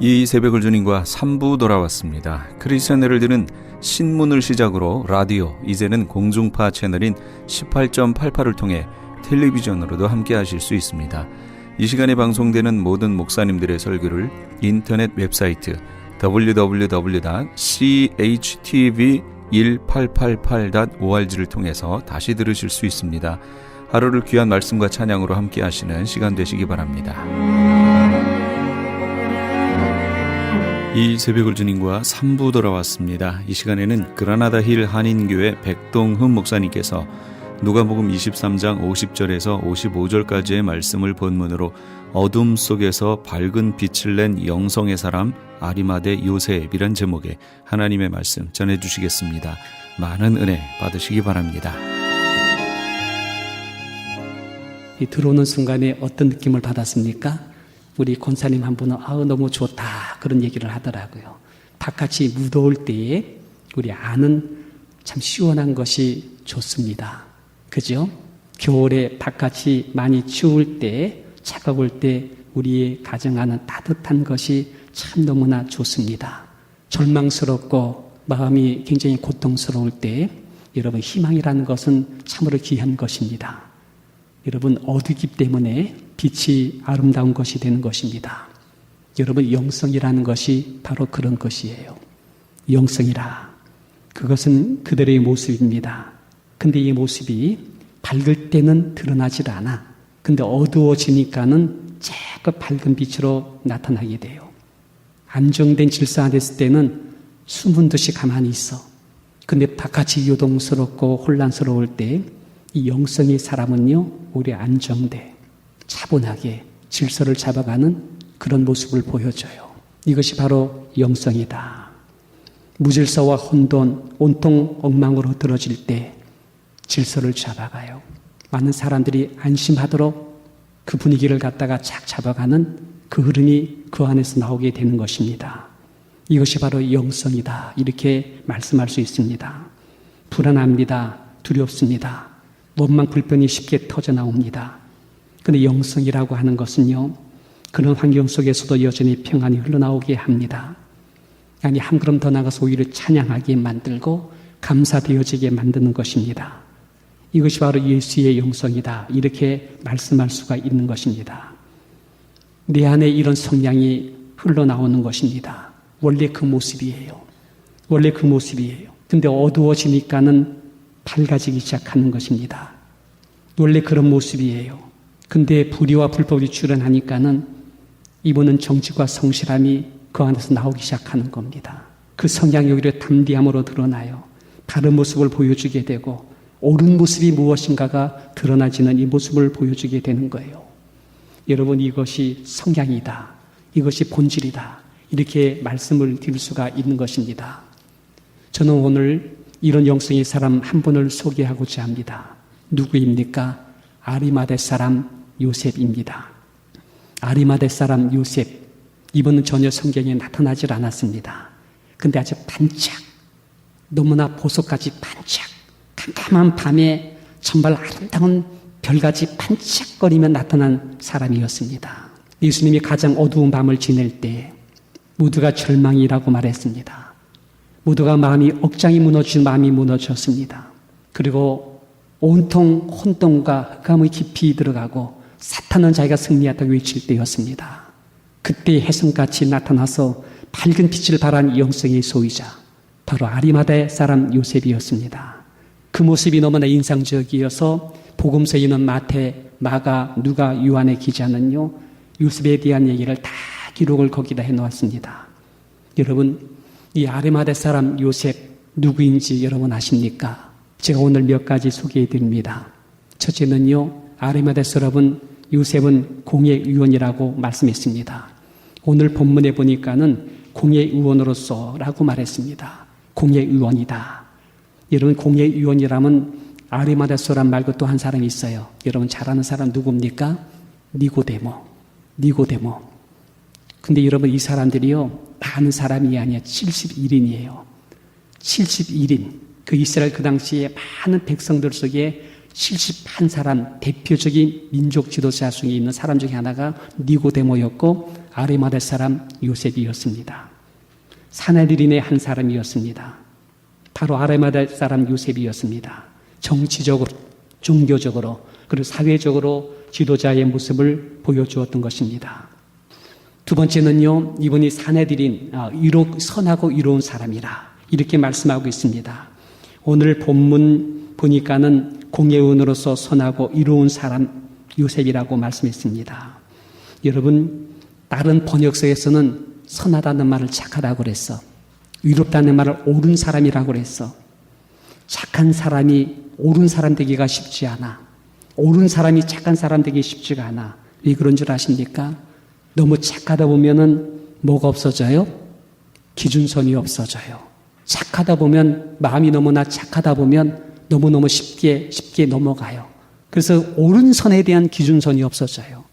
이 새벽을 주님과 3부 돌아왔습니다. 크리스천 헤럴드는 신문을 시작으로 라디오, 이제는 공중파 채널인 18.88을 통해 텔레비전으로도 함께 하실 수 있습니다. 이 시간에 방송되는 모든 목사님들의 설교를 인터넷 웹사이트 www.chtv1888.org를 통해서 다시 들으실 수 있습니다. 하루를 귀한 말씀과 찬양으로 함께 하시는 시간 되시기 바랍니다. 이 새벽을 주님과 3부 돌아왔습니다. 이 시간에는 그라나다 힐 한인교회 백동흠 목사님께서 누가복음 23장 50절에서 55절까지의 말씀을 본문으로 어둠 속에서 밝은 빛을 낸 영성의 사람 아리마대 요셉이란 제목의 하나님의 말씀 전해주시겠습니다. 많은 은혜 받으시기 바랍니다. 이 들어오는 순간에 어떤 느낌을 받았습니까? 우리 권사님 한 분은 너무 좋다 그런 얘기를 하더라고요. 바깥이 무더울 때에 우리 안은 참 시원한 것이 좋습니다. 그죠? 겨울에 바깥이 많이 추울 때, 차가울 때 우리의 가정 안은 따뜻한 것이 참 너무나 좋습니다. 절망스럽고 마음이 굉장히 고통스러울 때 여러분 희망이라는 것은 참으로 귀한 것입니다. 여러분 어두기 때문에 빛이 아름다운 것이 되는 것입니다. 여러분 영성이라는 것이 바로 그런 것이에요. 영성이라. 그것은 그들의 모습입니다. 근데 이 모습이 밝을 때는 드러나질 않아. 근데 어두워지니까는 자꾸 밝은 빛으로 나타나게 돼요. 안정된 질서 안에 있을 때는 숨은 듯이 가만히 있어. 근데 바깥이 요동스럽고 혼란스러울 때 이 영성의 사람은요, 오히려 안정돼. 차분하게 질서를 잡아가는 그런 모습을 보여줘요. 이것이 바로 영성이다. 무질서와 혼돈, 온통 엉망으로 들어질 때 질서를 잡아가요. 많은 사람들이 안심하도록 그 분위기를 갖다가 착 잡아가는 그 흐름이 그 안에서 나오게 되는 것입니다. 이것이 바로 영성이다. 이렇게 말씀할 수 있습니다. 불안합니다. 두렵습니다. 원망 불편이 쉽게 터져나옵니다. 그런데 영성이라고 하는 것은요, 그런 환경 속에서도 여전히 평안이 흘러나오게 합니다. 아니, 한 걸음 더 나가서 오히려 찬양하게 만들고 감사되어지게 만드는 것입니다. 이것이 바로 예수의 영성이다. 이렇게 말씀할 수가 있는 것입니다. 내 안에 이런 성량이 흘러나오는 것입니다. 원래 그 모습이에요. 원래 그 모습이에요. 근데 어두워지니까는 밝아지기 시작하는 것입니다. 원래 그런 모습이에요. 근데 불의와 불법이 출현하니까는 이분은 정직과 성실함이 그 안에서 나오기 시작하는 겁니다. 그 성향이 오히려 담대함으로 드러나요. 다른 모습을 보여주게 되고 옳은 모습이 무엇인가가 드러나지는 이 모습을 보여주게 되는 거예요. 여러분, 이것이 성향이다. 이것이 본질이다. 이렇게 말씀을 드릴 수가 있는 것입니다. 저는 오늘 이런 영성의 사람 한 분을 소개하고자 합니다. 누구입니까? 아리마대 사람 요셉입니다. 아리마대 사람 요셉. 이분은 전혀 성경에 나타나질 않았습니다. 근데 아주 반짝, 너무나 보석같이 반짝, 캄캄한 밤에 정말 아름다운 별같이 반짝거리며 나타난 사람이었습니다. 예수님이 가장 어두운 밤을 지낼 때 모두가 절망이라고 말했습니다. 모두가 억장이 무너진 마음이 무너졌습니다. 그리고 온통 혼돈과 흑암의 깊이 들어가고 사탄은 자기가 승리했다고 외칠 때였습니다. 그때 혜성같이 나타나서 밝은 빛을 발한 영성의 소유자, 바로 아리마대 사람 요셉이었습니다. 그 모습이 너무나 인상적이어서 복음서에 있는 마태, 마가, 누가, 요한의 기자는요, 요셉에 대한 얘기를 다 기록을 거기다 해놓았습니다. 여러분, 이 아리마대 사람 요셉 누구인지 여러분 아십니까? 제가 오늘 몇 가지 소개해 드립니다. 첫째는요, 아리마대 사람은 요셉은 공회의원이라고 말씀했습니다. 오늘 본문에 보니까는 공회의원으로서라고 말했습니다. 공회의원이다. 여러분, 공회의원이라면 아리마대 사람 말고 또 한 사람이 있어요. 여러분 잘 아는 사람 누굽니까? 니고데모. 근데 여러분 이 사람들이요, 많은 사람이 아니야. 71인이에요. 71인. 그 이스라엘 그 당시에 많은 백성들 속에 71사람 대표적인 민족 지도자 중에 있는 사람 중에 하나가 니고데모였고 아리마대 사람 요셉이었습니다. 사내들인의 한 사람이었습니다. 바로 아리마대 사람 요셉이었습니다. 정치적으로, 종교적으로, 그리고 사회적으로 지도자의 모습을 보여주었던 것입니다. 두 번째는요, 이분이 사내들인 선하고 이로운 사람이라 이렇게 말씀하고 있습니다. 오늘 본문 보니까는 공예원으로서 선하고 이로운 사람 요셉이라고 말씀했습니다. 여러분, 다른 번역서에서는 선하다는 말을 착하다고 그랬어. 위롭다는 말을 옳은 사람이라고 그랬어. 착한 사람이 옳은 사람 되기가 쉽지 않아. 옳은 사람이 착한 사람 되기 쉽지가 않아. 왜 그런 줄 아십니까? 너무 착하다 보면은 뭐가 없어져요? 기준선이 없어져요. 착하다 보면, 마음이 너무나 착하다 보면 너무너무 쉽게 넘어가요. 그래서 옳은 선에 대한 기준선이 없어져요.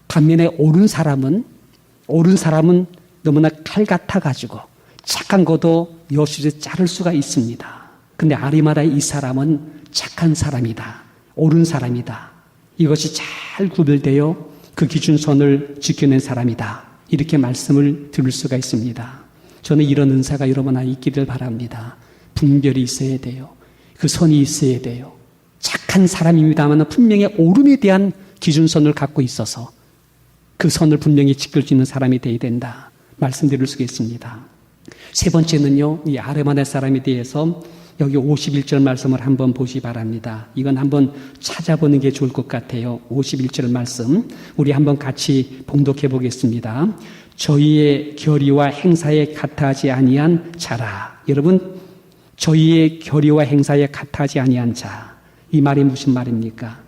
반면에 옳은 사람은 너무나 칼 같아가지고 착한 것도 여실히 자를 수가 있습니다. 근데 아리마다의 이 사람은 착한 사람이다. 옳은 사람이다. 이것이 잘 구별되어 그 기준선을 지켜낸 사람이다. 이렇게 말씀을 들을 수가 있습니다. 저는 이런 은사가 여러분 있기를 바랍니다. 분별이 있어야 돼요. 그 선이 있어야 돼요. 착한 사람입니다만 분명히 옳음에 대한 기준선을 갖고 있어서 그 선을 분명히 지킬 수 있는 사람이 되어야 된다. 말씀드릴 수가 있습니다. 세 번째는요, 이 아리마대 사람에 대해서 여기 51절 말씀을 한번 보시 바랍니다. 이건 한번 찾아보는 게 좋을 것 같아요. 51절 말씀 우리 한번 같이 봉독해 보겠습니다. 저희의 결의와 행사에 같아하지 아니한 자라. 여러분, 저희의 결의와 행사에 같아하지 아니한 자. 이 말이 무슨 말입니까?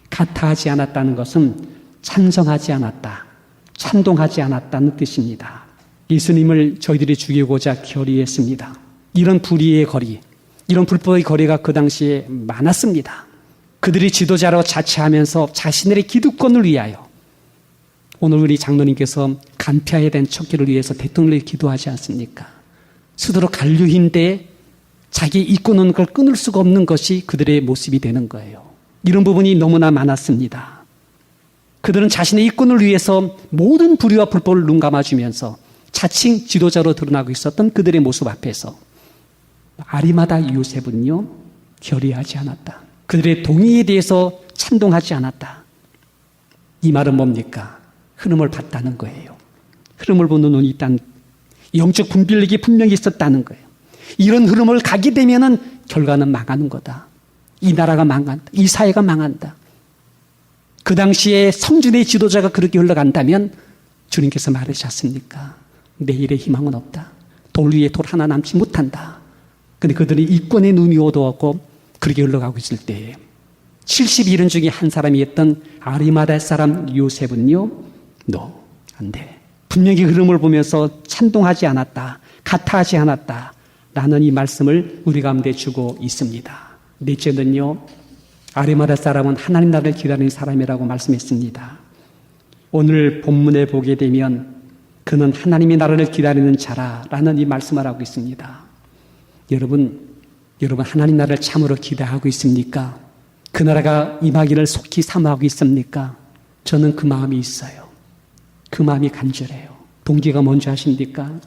같아하지 않았다는 것은 찬성하지 않았다, 찬동하지 않았다는 뜻입니다. 예수님을 저희들이 죽이고자 결의했습니다. 이런 불의의 거리, 이런 불법의 거리가 그 당시에 많았습니다. 그들이 지도자로 자처하면서 자신들의 기득권을 위하여, 오늘 우리 장로님께서 간폐해야 된 척기를 위해서 대통령을 기도하지 않습니까? 스스로 간류인데 자기 이권은 그걸 끊을 수가 없는 것이 그들의 모습이 되는 거예요. 이런 부분이 너무나 많았습니다. 그들은 자신의 이권을 위해서 모든 불의와 불법을 눈감아주면서 자칭 지도자로 드러나고 있었던 그들의 모습 앞에서 아리마다 요셉은요, 결의하지 않았다. 그들의 동의에 대해서 찬동하지 않았다. 이 말은 뭡니까? 흐름을 봤다는 거예요. 흐름을 보는 눈이 있다는, 영적 분별력이 분명히 있었다는 거예요. 이런 흐름을 가게 되면은 결과는 망하는 거다. 이 나라가 망한다. 이 사회가 망한다. 그 당시에 성준의 지도자가 그렇게 흘러간다면 주님께서 말하셨습니까? 내일의 희망은 없다. 돌 위에 돌 하나 남지 못한다. 근데 그들이 이권의 눈이 어두웠고 그렇게 흘러가고 있을 때에 70일은 중에 한 사람이었던 아리마다 사람 요셉은요, 너 안 돼. 분명히 흐름을 보면서 찬동하지 않았다. 같아하지 않았다. 라는 이 말씀을 우리 가운데 주고 있습니다. 넷째는요, 아리마다 사람은 하나님 나라를 기다리는 사람이라고 말씀했습니다. 오늘 본문에 보게 되면 그는 하나님의 나라를 기다리는 자라라는 이 말씀을 하고 있습니다. 여러분 하나님 나라를 참으로 기대하고 있습니까? 그 나라가 임하기를 속히 사모하고 있습니까? 저는 그 마음이 있어요. 그 마음이 간절해요. 동기가 뭔지 아십니까?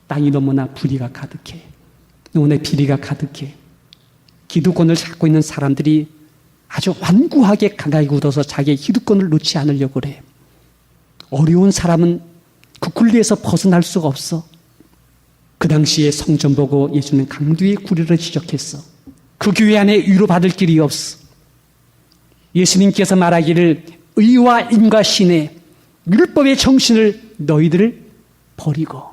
땅이 너무나 불의가 가득해. 너무나 비리가 가득해. 기득권을 갖고 있는 사람들이 아주 완고하게 강하게 굳어서 자기의 기득권을 놓지 않으려고 그래. 어려운 사람은 그 굴레에서 벗어날 수가 없어. 그 당시에 성전 보고 예수는 강도의 구리를 지적했어. 그 교회 안에 위로받을 길이 없어. 예수님께서 말하기를 의와 인과 신의 율법의 정신을 너희들 버리고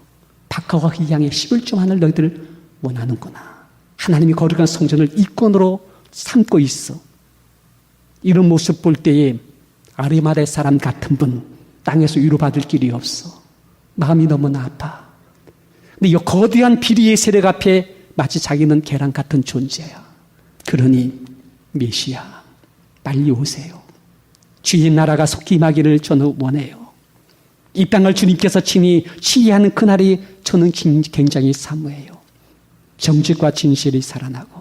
박하와 향해 11조만을 너희들 원하는구나. 하나님이 거룩한 성전을 이권으로 삼고 있어. 이런 모습 볼 때에 아리마대 사람 같은 분, 땅에서 위로받을 길이 없어. 마음이 너무나 아파. 근데 이 거대한 비리의 세력 앞에 마치 자기는 계란 같은 존재야. 그러니 메시아 빨리 오세요. 주의 나라가 속히 임하기를 저는 원해요. 이 땅을 주님께서 친히 치유하는 그날이 저는 굉장히 사모해요. 정직과 진실이 살아나고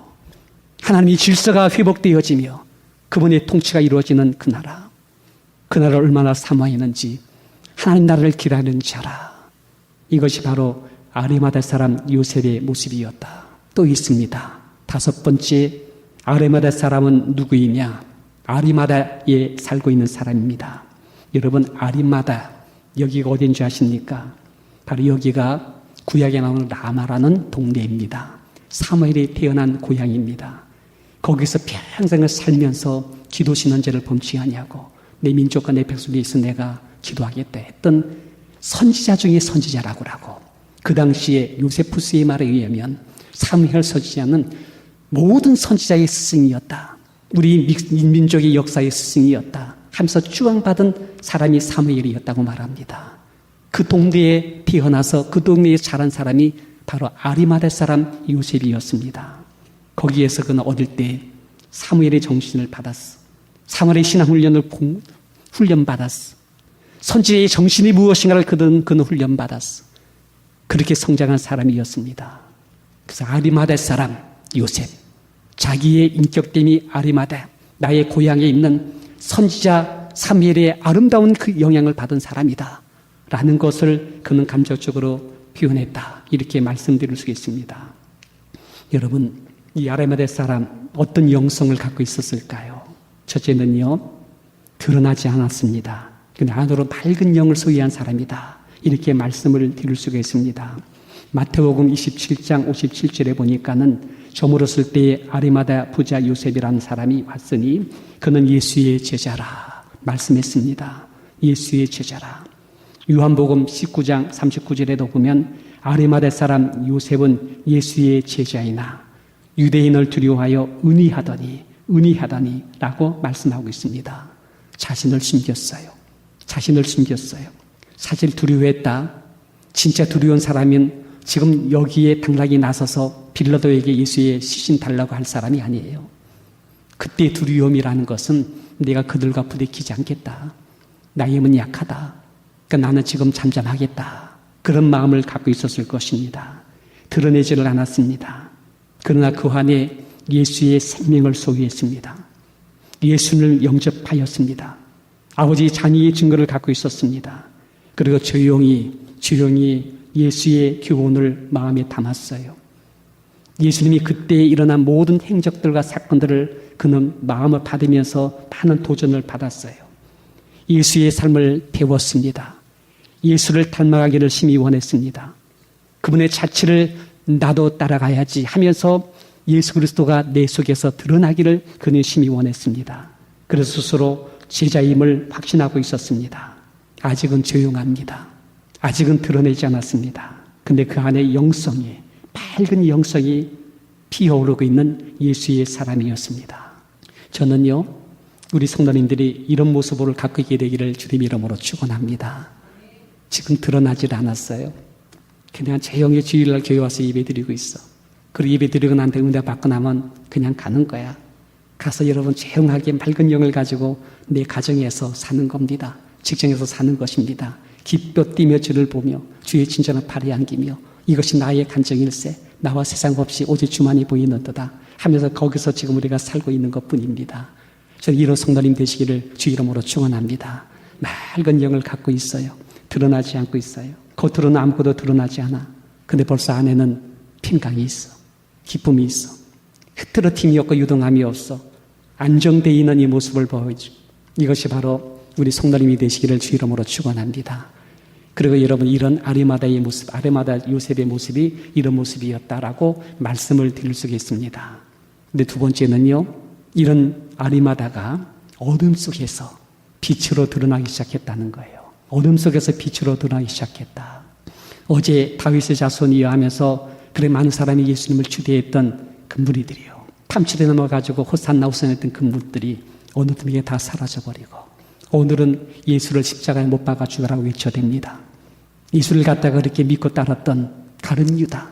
하나님의 질서가 회복되어지며 그분의 통치가 이루어지는 그 나라. 그 나라를 얼마나 사모했는지 하나님 나라를 기다리는 자라. 이것이 바로 아리마다 사람 요셉의 모습이었다. 또 있습니다. 다섯 번째, 아리마다 사람은 누구이냐? 아리마다에 살고 있는 사람입니다. 여러분, 아리마다 여기가 어딘지 아십니까? 바로 여기가 구약에 나오는 라마라는 동네입니다. 사무엘이 태어난 고향입니다. 거기서 평생을 살면서 기도 신앙제를 범치 아니하고 내 민족과 내 백성을 위해서 내가 기도하겠다 했던 선지자 중에 선지자라고 하고, 그 당시에 요세푸스의 말에 의하면 사무엘 선지자는 모든 선지자의 스승이었다. 우리 민족의 역사의 스승이었다 하면서 추앙받은 사람이 사무엘이었다고 말합니다. 그 동네에 태어나서 그 동네에 자란 사람이 바로 아리마다 사람 요셉이었습니다. 거기에서 그는 어릴 때 사무엘의 정신을 받았어. 사무엘의 신앙훈련을 훈련받았어. 선지자의 정신이 무엇인가를 그는 훈련받았어. 그렇게 성장한 사람이었습니다. 그래서 아리마다 사람 요셉, 자기의 인격됨이 아리마다, 나의 고향에 있는 선지자 사무엘의 아름다운 그 영향을 받은 사람이다 라는 것을 그는 감정적으로 표현했다, 이렇게 말씀드릴 수 있습니다. 여러분, 이 아리마다 사람 어떤 영성을 갖고 있었을까요? 첫째는요, 드러나지 않았습니다. 근데 안으로 맑은 영을 소유한 사람이다, 이렇게 말씀을 드릴 수가 있습니다. 마태복음 27장 57절에 보니까는 저물었을 때에 아리마다 부자 요셉이라는 사람이 왔으니 그는 예수의 제자라 말씀했습니다. 예수의 제자라. 요한복음 19장 39절에도 보면 아리마다 사람 요셉은 예수의 제자이나 유대인을 두려워하여 은희하더니 라고 말씀하고 있습니다. 자신을 숨겼어요. 자신을 숨겼어요. 사실 두려워했다. 진짜 두려운 사람은 지금 여기에 당락이 나서서 빌라도에게 예수의 시신 달라고 할 사람이 아니에요. 그때 두려움이라는 것은 내가 그들과 부딪히지 않겠다. 나의 힘은 약하다. 그러니까 나는 지금 잠잠하겠다. 그런 마음을 갖고 있었을 것입니다. 드러내지를 않았습니다. 그러나 그 안에 예수의 생명을 소유했습니다. 예수를 영접하였습니다. 아버지 자녀의 증거를 갖고 있었습니다. 그리고 조용히 예수의 교훈을 마음에 담았어요. 예수님이 그때 일어난 모든 행적들과 사건들을 그는 마음을 받으면서 많은 도전을 받았어요. 예수의 삶을 배웠습니다. 예수를 닮아가기를 심히 원했습니다. 그분의 자취를 나도 따라가야지 하면서 예수 그리스도가 내 속에서 드러나기를 그는 심히 원했습니다. 그래서 스스로 제자임을 확신하고 있었습니다. 아직은 조용합니다. 아직은 드러내지 않았습니다. 근데 그 안에 영성이, 밝은 영성이 피어오르고 있는 예수의 사람이었습니다. 저는요, 우리 성도님들이 이런 모습을 갖고 있게 되기를 주님 이름으로 축원합니다. 지금 드러나질 않았어요. 그냥 조용히 주일날 교회 와서 예배드리고 있어. 그리고 예배드리고 난 다음에 은혜 받고 나면 그냥 가는 거야. 가서 여러분 조용하게 맑은 영을 가지고 내 가정에서 사는 겁니다. 직장에서 사는 것입니다. 기뻐 뛰며 주를 보며 주의 친절한 팔에 안기며 이것이 나의 간정일세, 나와 세상 없이 오직 주만이 보이는도다 하면서 거기서 지금 우리가 살고 있는 것뿐입니다. 저는 이런 성도님 되시기를 주 이름으로 축원합니다. 맑은 영을 갖고 있어요. 드러나지 않고 있어요. 겉으로는 아무것도 드러나지 않아. 근데 벌써 안에는 평강이 있어. 기쁨이 있어. 흐트러짐이 없고 유동함이 없어. 안정되어 있는 이 모습을 보여줘. 이것이 바로 우리 성도님이 되시기를 주 이름으로 축원합니다. 그리고 여러분, 이런 아리마다의 모습, 아리마다 요셉의 모습이 이런 모습이었다라고 말씀을 드릴 수가 있습니다. 근데 두 번째는요, 이런 아리마다가 어둠 속에서 빛으로 드러나기 시작했다는 거예요. 어둠 속에서 빛으로 드러나기 시작했다. 어제 다윗의 자손이여 하면서 그래 많은 사람이 예수님을 추대했던 그 무리들이요, 탐출에 넘어가지고 호산나 호산했던 그 무리들이 어느 틈에 다 사라져버리고 오늘은 예수를 십자가에 못 박아 죽으라고 외쳐댑니다. 예수를 갖다가 그렇게 믿고 따랐던 가룟 유다,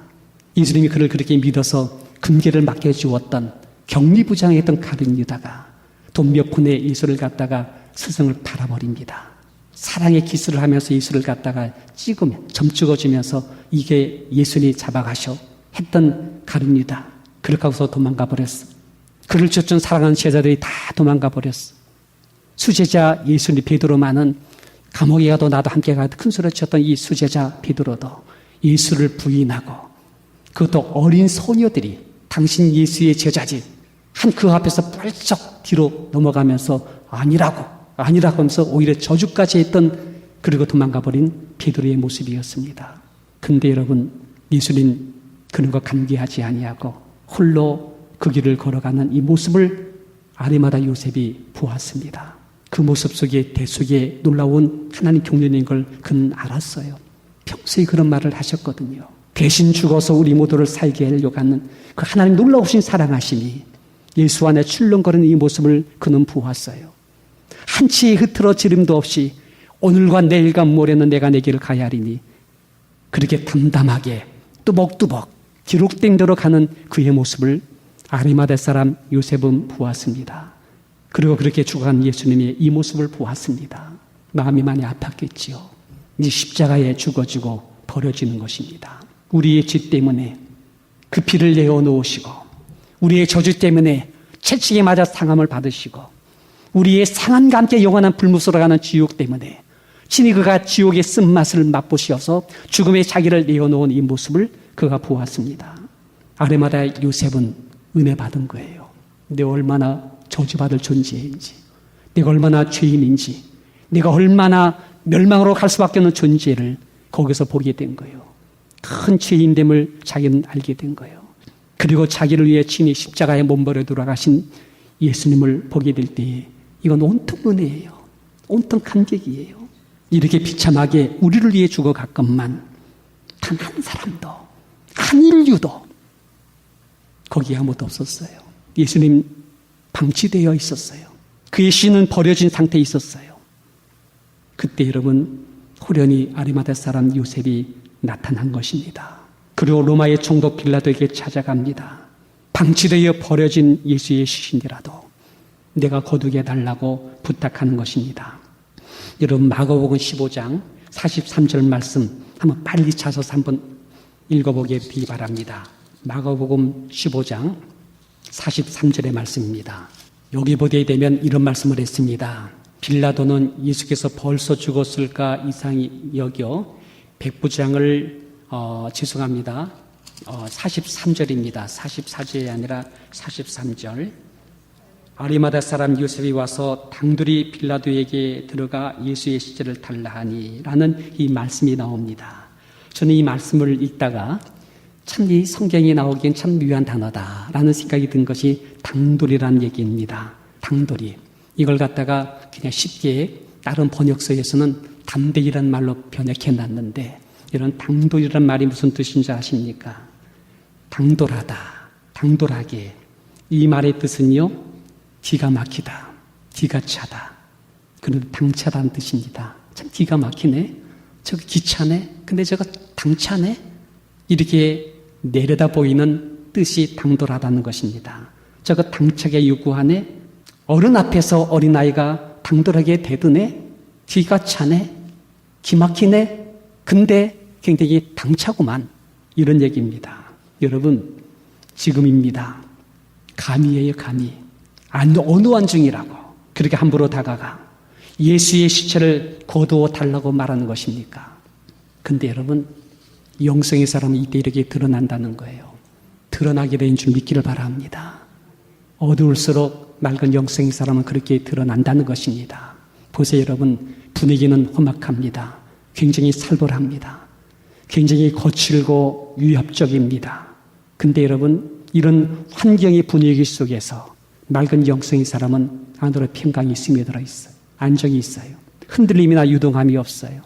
예수님이 그를 그렇게 믿어서 금괴를 맡겨주었던 격리부장했던 가룟 유다가 돈 몇 푼에 예수를 갖다가 스승을 팔아버립니다. 사랑의 기술을 하면서 예수를 갖다가 찍으면 점 찍어주면서 이게 예수님이 잡아가셔 했던 가룟 유다, 그렇게 하고서 도망가 버렸어. 그를 쫓은 사랑하는 제자들이 다 도망가 버렸어. 수제자 예수님 베드로만은 감옥에 가도 나도 함께 가도 큰 소리 쳤던 이 수제자 베드로도 예수를 부인하고, 그것도 어린 소녀들이 당신 예수의 제자지 한 그 앞에서 펄쩍 뒤로 넘어가면서 아니라고 하면서 오히려 저주까지 했던, 그리고 도망가 버린 베드로의 모습이었습니다. 근데 여러분, 예수님 그런 거 감기하지 아니하고 홀로 그 길을 걸어가는 이 모습을 아리마다 요셉이 보았습니다. 그 모습 속에 대속에 놀라운 하나님 경륜인 걸 그는 알았어요. 평소에 그런 말을 하셨거든요. 대신 죽어서 우리 모두를 살게 하려고 하는 그 하나님 놀라우신 사랑하심이 예수 안에 출렁거리는 이 모습을 그는 보았어요. 한치의 흐트러지름도 없이 오늘과 내일과 모레는 내가 내 길을 가야 하리니, 그렇게 담담하게 뚜벅뚜벅 기록된 대로 가는 그의 모습을 아리마대 사람 요셉은 보았습니다. 그리고 그렇게 죽어간 예수님의 이 모습을 보았습니다. 마음이 많이 아팠겠지요. 이 십자가에 죽어지고 버려지는 것입니다. 우리의 죄 때문에 그 피를 내어놓으시고, 우리의 저주 때문에 채찍에 맞아 상함을 받으시고, 우리의 상함과 함께 영원한 불못으로 가는 지옥 때문에 친히 그가 지옥의 쓴맛을 맛보시어서 죽음의 자기를 내어놓은 이 모습을 그가 보았습니다. 아리마다 요셉은 은혜 받은 거예요. 내가 얼마나 저주받을 존재인지, 내가 얼마나 죄인인지, 내가 얼마나 멸망으로 갈 수밖에 없는 존재를 거기서 보게 된 거예요. 큰 죄인됨을 자기는 알게 된 거예요. 그리고 자기를 위해 친히 십자가에 몸버려 돌아가신 예수님을 보게 될 때에 이건 온통 은혜예요. 온통 감격이에요. 이렇게 비참하게 우리를 위해 죽어갔건만 단 한 사람도, 한 인류도 거기에 아무도 없었어요. 예수님 방치되어 있었어요. 그의 신은 버려진 상태에 있었어요. 그때 여러분, 호련히 아리마대 사람 요셉이 나타난 것입니다. 그리고 로마의 총독 빌라도에게 찾아갑니다. 방치되어 버려진 예수의 시신이라도 내가 거두게 해달라고 부탁하는 것입니다. 여러분, 마가복음 15장 43절 말씀 한번 빨리 찾아서 한번 읽어보기 바랍니다. 마가복음 15장 43절의 말씀입니다. 여기 보게 되면 이런 말씀을 했습니다. 빌라도는 예수께서 벌써 죽었을까 이상히 여겨 백부장을 43절입니다. 44절이 아니라 43절. 아리마다 사람 요셉이 와서 당돌이 빌라도에게 들어가 예수의 시체를 달라 하니 라는 이 말씀이 나옵니다. 저는 이 말씀을 읽다가 참 이 성경에 나오기엔 참 묘한 단어다라는 생각이 든 것이 당돌이라는 얘기입니다. 당돌이. 이걸 갖다가 그냥 쉽게 다른 번역서에서는 담대이라는 말로 번역해놨는데, 이런 당돌이라는 말이 무슨 뜻인지 아십니까? 당돌하다, 당돌하게. 이 말의 뜻은요, 기가 막히다, 기가 차다. 그런 당차다는 뜻입니다. 참 기가 막히네, 저거 기차네, 근데 저거 당차네, 이렇게 내려다 보이는 뜻이 당돌하다는 것입니다. 저거 당차게 요구하네, 어른 앞에서 어린아이가 당돌하게 대드네, 기가 차네, 기막히네, 근데 굉장히 당차구만, 이런 얘기입니다. 여러분, 지금입니다. 감히예요, 감히. 어느 완중이라고 그렇게 함부로 다가가 예수의 시체를 거두어 달라고 말하는 것입니까? 근데 여러분, 영성의 사람은 이때 이렇게 드러난다는 거예요. 드러나게 된 줄 믿기를 바랍니다. 어두울수록 맑은 영성의 사람은 그렇게 드러난다는 것입니다. 보세요, 여러분. 분위기는 험악합니다. 굉장히 살벌합니다. 굉장히 거칠고 위협적입니다. 근데 여러분, 이런 환경의 분위기 속에서 맑은 영성의 사람은 안으로 평강이 스며들어 있어요. 안정이 있어요. 흔들림이나 유동함이 없어요.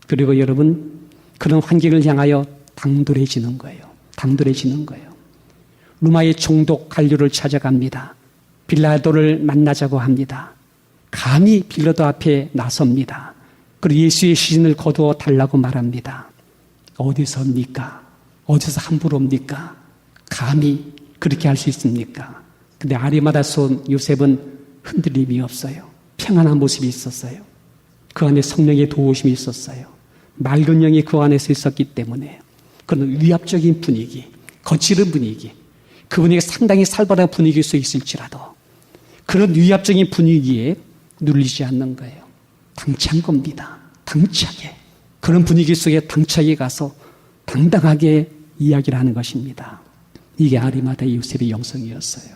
그리고 여러분, 그런 환경을 향하여 당돌해지는 거예요. 당돌해지는 거예요. 로마의 총독 갈료를 찾아갑니다. 빌라도를 만나자고 합니다. 감히 빌라도 앞에 나섭니다. 그리고 예수의 시신을 거두어 달라고 말합니다. 어디서입니까? 어디서 함부로 옵니까? 감히 그렇게 할 수 있습니까? 근데 아리마다 손 요셉은 흔들림이 없어요. 평안한 모습이 있었어요. 그 안에 성령의 도우심이 있었어요. 맑은 영이 그 안에서 있었기 때문에 그런 위압적인 분위기, 거칠은 분위기, 그 분위기가 상당히 살벌한 분위기일 수 있을지라도 그런 위압적인 분위기에 눌리지 않는 거예요. 당찬 겁니다. 당차게. 그런 분위기 속에 당차게 가서 당당하게 이야기를 하는 것입니다. 이게 아리마다의 요셉의 영성이었어요.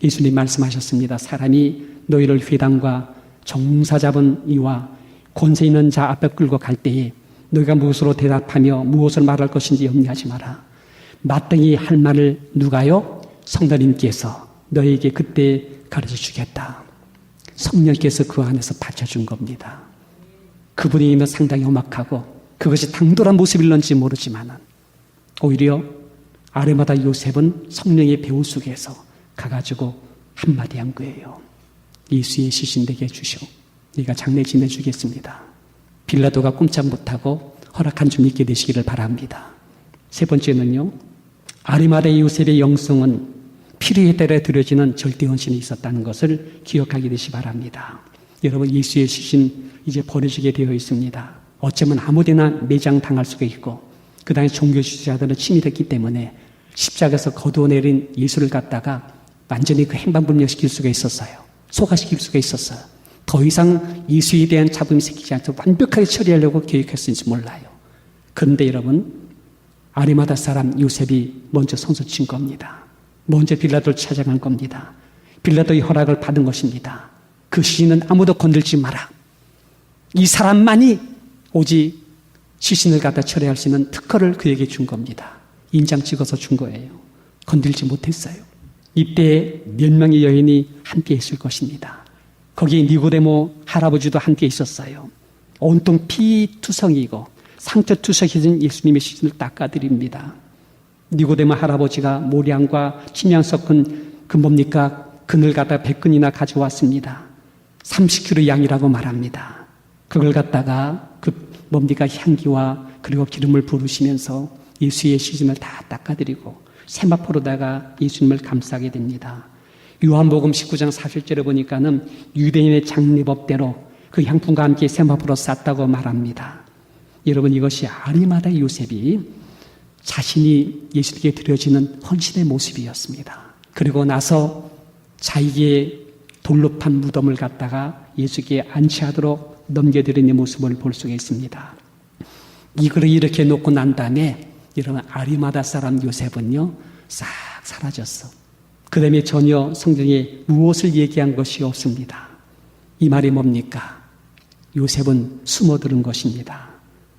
예수님 말씀하셨습니다. 사람이 너희를 회당과 정사 잡은 이와 권세 있는 자 앞에 끌고 갈 때에 너희가 무엇으로 대답하며 무엇을 말할 것인지 염려하지 마라. 마땅히 할 말을 누가요? 성도님께서 너희에게 그때 가르쳐 주겠다. 성령께서 그 안에서 받쳐준 겁니다. 그 분위기는 상당히 험악하고 그것이 당돌한 모습일런지 모르지만 오히려 아리마다 요셉은 성령의 배후 속에서 가가지고 한마디 한 거예요. 예수의 시신 내게 주시오. 네가 장례 지내주겠습니다. 빌라도가 꼼짝 못하고 허락한 줄 믿게 되시기를 바랍니다. 세 번째는요. 아리마다의 요셉의 영성은 필요에 따라 드려지는 절대 헌신이 있었다는 것을 기억하게 되시기 바랍니다. 여러분 예수의 시신 이제 버려지게 되어 있습니다. 어쩌면 아무데나 매장당할 수가 있고 그 당시 종교 지도자들은 치밀했기 때문에 십자가에서 거두어내린 예수를 갖다가 완전히 그 행방불명시킬 수가 있었어요. 소가시킬 수가 있었어요. 더 이상 예수에 대한 잡음이 생기지 않도록 완벽하게 처리하려고 계획했을지 몰라요. 그런데 여러분 아리마다 사람 요셉이 먼저 손수 친 겁니다. 먼저 빌라도를 찾아간 겁니다. 빌라도의 허락을 받은 것입니다. 그 시신은 아무도 건들지 마라. 이 사람만이 오직 시신을 갖다 처리할 수 있는 특허를 그에게 준 겁니다. 인장 찍어서 준 거예요. 건들지 못했어요. 이때 몇 명의 여인이 함께 있을 것입니다. 거기에 니고데모 할아버지도 함께 있었어요. 온통 피투성이고 상처투석해진 예수님의 시신을 닦아드립니다. 니고데모 할아버지가 모량과 침향 섞은 그 뭡니까? 그늘 갖다 100근이나 가져왔습니다. 30kg 양이라고 말합니다. 그걸 갖다가 그 뭡니까? 향기와 그리고 기름을 부으시면서 예수의 시신을 다 닦아드리고 세마포로다가 예수님을 감싸게 됩니다. 요한복음 19장 40절에 보니까는 유대인의 장례법대로 그 향품과 함께 세마포로 쌌다고 말합니다. 여러분 이것이 아리마다 요셉이 자신이 예수님께 드려지는 헌신의 모습이었습니다. 그리고 나서 자기의 돌로 판 무덤을 갖다가 예수께 안치하도록 넘겨드리는 모습을 볼 수가 있습니다. 이거를 이렇게 놓고 난 다음에 여러분 아리마다 사람 요셉은요 싹 사라졌어. 그 다음에 전혀 성경에 무엇을 얘기한 것이 없습니다. 이 말이 뭡니까? 요셉은 숨어들은 것입니다.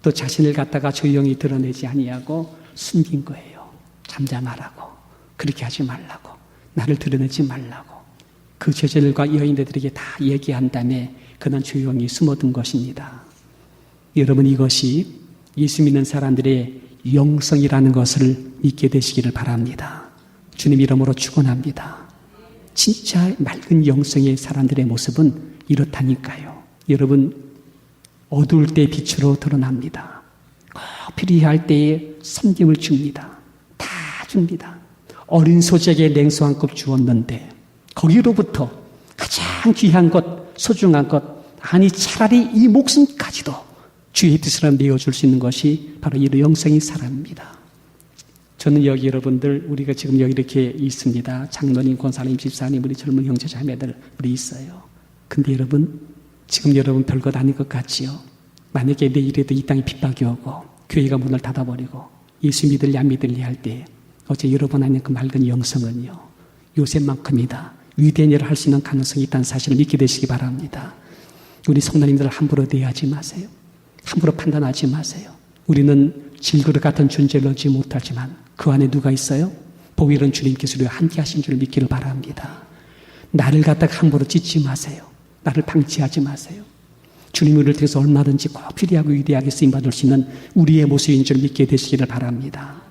또 자신을 갖다가 조용히 드러내지 아니하고 숨긴 거예요. 잠잠하라고. 그렇게 하지 말라고. 나를 드러내지 말라고. 그 제자들과 여인들에게 다 얘기한 다음에 그는 조용히 숨어든 것입니다. 여러분 이것이 예수 믿는 사람들의 영성이라는 것을 믿게 되시기를 바랍니다. 주님 이름으로 축원합니다. 진짜 맑은 영성의 사람들의 모습은 이렇다니까요. 여러분 어두울 때 빛으로 드러납니다. 꼭 필요할 때에 섬김을 줍니다. 다 줍니다. 어린 소재에게 냉수 한 컵 주었는데 거기로부터 가장 귀한 것, 소중한 것, 아니 차라리 이 목숨까지도 주의 뜻으로 내어줄 수 있는 것이 바로 이 영성의 사람입니다. 저는 여기 여러분들 우리가 지금 여기 이렇게 있습니다. 장로님, 권사님, 집사님, 우리 젊은 형제 자매들 우리 있어요. 근데 여러분 지금 여러분 별것 아닌 것 같지요? 만약에 내일에도 이 땅에 핍박이 오고 교회가 문을 닫아버리고 예수 믿을래 안 믿을래 할 때 어제 여러분 안에 그 맑은 영성은요 요셉만큼이다 위대한 일을 할 수 있는 가능성이 있다는 사실을 믿게 되시기 바랍니다. 우리 성도님들 함부로 대하지 마세요. 함부로 판단하지 마세요. 우리는 질그릇 같은 존재를 얻지 못하지만 그 안에 누가 있어요? 복 이룬 주님께서 우리와 함께 하신 줄 믿기를 바랍니다. 나를 갖다가 함부로 찢지 마세요. 나를 방치하지 마세요. 주님 우리를 통해서 얼마든지 꼭 필요하고 위대하게 쓰임받을 수 있는 우리의 모습인 줄 믿게 되시기를 바랍니다.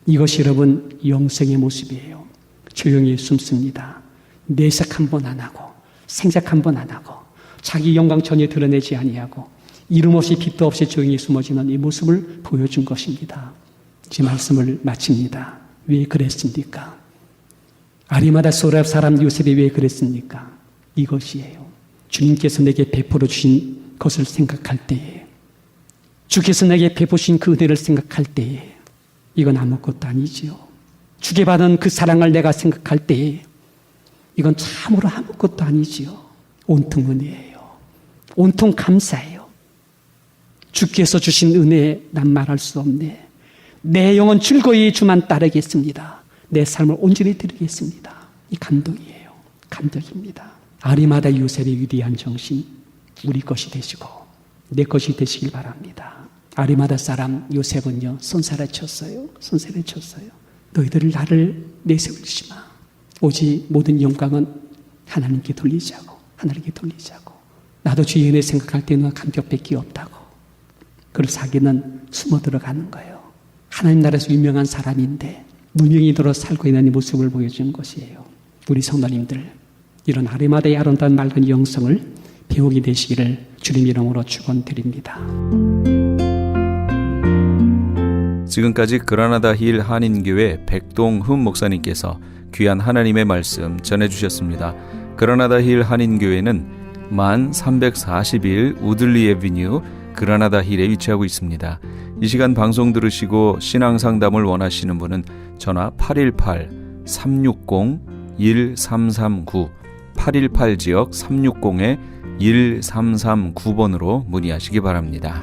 이것이 여러분 영성의 모습이에요. 조용히 숨습니다. 내색 한 번 안 하고 생색 한 번 안 하고 자기 영광 전혀 드러내지 아니하고 이름 없이 빛도 없이 조용히 숨어지는 이 모습을 보여준 것입니다. 제 말씀을 마칩니다. 왜 그랬습니까? 아리마다 소랍 사람 요셉이 왜 그랬습니까? 이것이에요. 주님께서 내게 베풀어 주신 것을 생각할 때에 주께서 내게 베푸신 그 은혜를 생각할 때에 이건 아무것도 아니지요. 주게 받은 그 사랑을 내가 생각할 때에 이건 참으로 아무것도 아니지요. 온통 은혜예요. 온통 감사해요. 주께서 주신 은혜에 난 말할 수 없네. 내 영혼 즐거이 주만 따르겠습니다. 내 삶을 온전히 드리겠습니다. 이 감동이에요. 감동입니다. 아리마다 요셉의 위대한 정신 우리 것이 되시고 내 것이 되시길 바랍니다. 아리마다 사람 요셉은요 손살에 쳤어요. 손살에 쳤어요. 너희들을 나를 내세우지 마. 오직 모든 영광은 하나님께 돌리자고. 하나님께 돌리자고. 나도 주의 은혜 생각할 때는 감격밖에 없다고. 그래서 자기는 숨어 들어가는 거예요. 하나님 나라에서 유명한 사람인데 무명인으로 살고 있는 이 모습을 보여준 것이에요. 우리 성도님들 이런 아리마다의 아름다운 맑은 영성을 배우게 되시기를 주님 이름으로 축원드립니다. 지금까지 그라나다 힐 한인교회 백동흠 목사님께서 귀한 하나님의 말씀 전해주셨습니다. 그라나다 힐 한인교회는 만 341 우들리 애비뉴 그라나다 힐에 위치하고 있습니다. 이 시간 방송 들으시고 신앙상담을 원하시는 분은 전화 818-360-1339 818지역 360-1339번으로 문의하시기 바랍니다.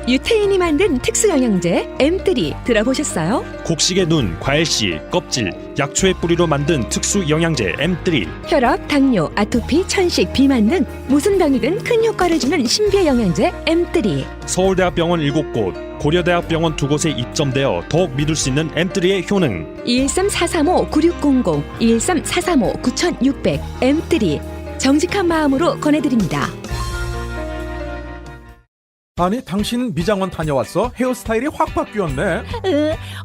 유태인이 만든 특수영양제 M3 들어보셨어요? 곡식의 눈, 과일씨, 껍질, 약초의 뿌리로 만든 특수 영양제 M3. 혈압, 당뇨, 아토피, 천식, 비만 등 무슨 병이든 큰 효과를 주는 신비의 영양제 M3. 서울대학병원 7곳, 고려대학병원 2곳에 입점되어 더욱 믿을 수 있는 M3의 효능. 213-435-9600, 213-435-9600 M3 정직한 마음으로 권해드립니다. 아니 당신 미장원 다녀왔어? 헤어스타일이 확 바뀌었네.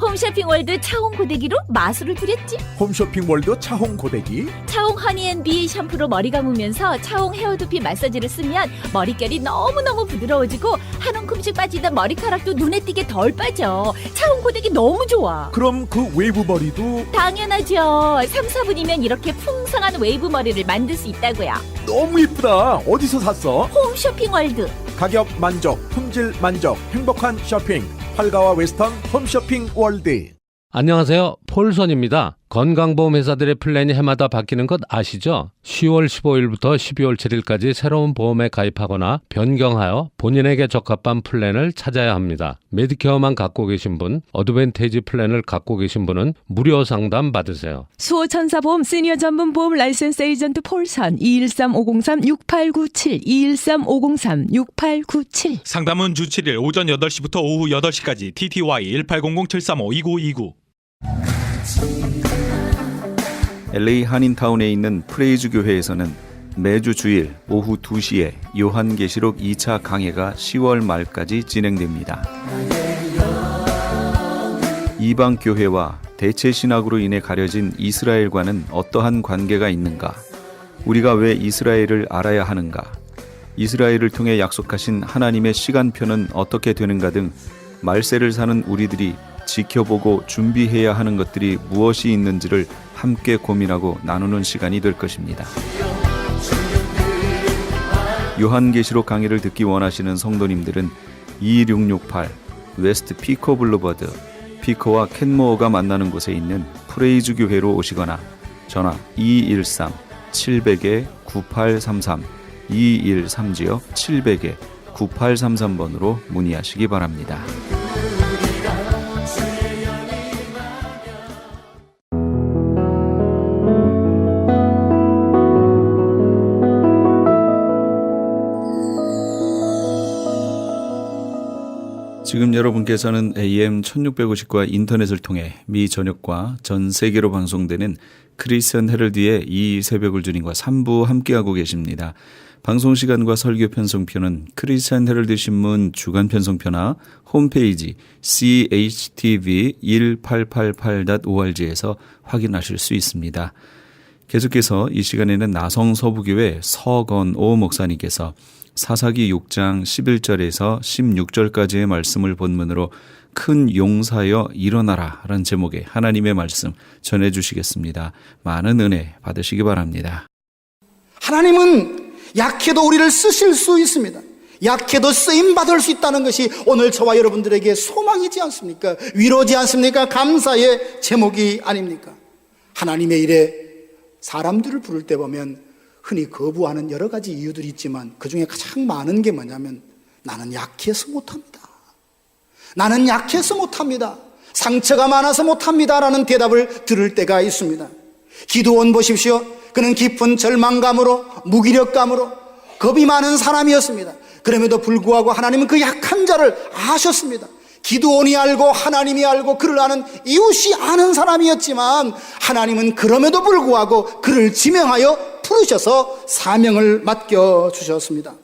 홈쇼핑 월드 차홍 고데기로 마술을 부렸지. 홈쇼핑 월드 차홍 고데기. 차홍 허니앤비 샴푸로 머리 감으면서 차홍 헤어두피 마사지를 쓰면 머릿결이 너무너무 부드러워지고 한 움큼씩 빠지던 머리카락도 눈에 띄게 덜 빠져. 차홍 고데기 너무 좋아. 그럼 그 웨이브 머리도 당연하죠. 3-4분이면 이렇게 풍성한 웨이브 머리를 만들 수 있다고요. 너무 이쁘다. 어디서 샀어? 홈쇼핑 월드. 가격 만족, 품질 만족, 행복한 쇼핑. 팔가와 웨스턴 홈쇼핑 월드. 안녕하세요. 폴선입니다. 건강보험 회사들의 플랜이 해마다 바뀌는 것 아시죠? 10월 15일부터 12월 7일까지 새로운 보험에 가입하거나 변경하여 본인에게 적합한 플랜을 찾아야 합니다. 메디케어만 갖고 계신 분, 어드밴테이지 플랜을 갖고 계신 분은 무료 상담 받으세요. 수호천사보험 시니어 전문 보험 라이센스 에이전트 폴선 213-503-6897 213-503-6897 상담은 주 7일 오전 8시부터 오후 8시까지 TTY 1800-735-2929. LA 한인타운에 있는 프레이즈 교회에서는 매주 주일 오후 2시에 요한계시록 2차 강해가 10월 말까지 진행됩니다. 이방 교회와 대체 신학으로 인해 가려진 이스라엘과는 어떠한 관계가 있는가? 우리가 왜 이스라엘을 알아야 하는가? 이스라엘을 통해 약속하신 하나님의 시간표는 어떻게 되는가 등 말세를 사는 우리들이 지켜보고 준비해야 하는 것들이 무엇이 있는지를 함께 고민하고 나누는 시간이 될 것입니다. 요한계시록 강의를 듣기 원하시는 성도님들은 22668 웨스트 피커 블루버드 피커와 켄모어가 만나는 곳에 있는 프레이즈 교회로 오시거나 전화 213-700-9833 213지역 700-9833번으로 문의하시기 바랍니다. 지금 여러분께서는 AM 1650과 인터넷을 통해 미 전역과 전 세계로 방송되는 크리스천 헤럴드의 이 새벽을 주님과 3부 함께하고 계십니다. 방송 시간과 설교 편성표는 크리스천 헤럴드 신문 주간 편성표나 홈페이지 CHTV1888.org에서 확인하실 수 있습니다. 계속해서 이 시간에는 나성 서부교회 서건오 목사님께서 사사기 6장 11절에서 16절까지의 말씀을 본문으로 큰 용사여 일어나라 라는 제목의 하나님의 말씀 전해주시겠습니다. 많은 은혜 받으시기 바랍니다. 하나님은 약해도 우리를 쓰실 수 있습니다. 약해도 쓰임받을 수 있다는 것이 오늘 저와 여러분들에게 소망이지 않습니까? 위로지 않습니까? 감사의 제목이 아닙니까? 하나님의 일에 사람들을 부를 때 보면 흔히 거부하는 여러 가지 이유들이 있지만 그 중에 가장 많은 게 뭐냐면 나는 약해서 못합니다. 나는 약해서 못합니다. 상처가 많아서 못합니다. 라는 대답을 들을 때가 있습니다. 기드온 보십시오. 그는 깊은 절망감으로 무기력감으로 겁이 많은 사람이었습니다. 그럼에도 불구하고 하나님은 그 약한 자를 아셨습니다. 기드온이 알고 하나님이 알고 그를 아는 이웃이 아는 사람이었지만 하나님은 그럼에도 불구하고 그를 지명하여 부르셔서 사명을 맡겨주셨습니다.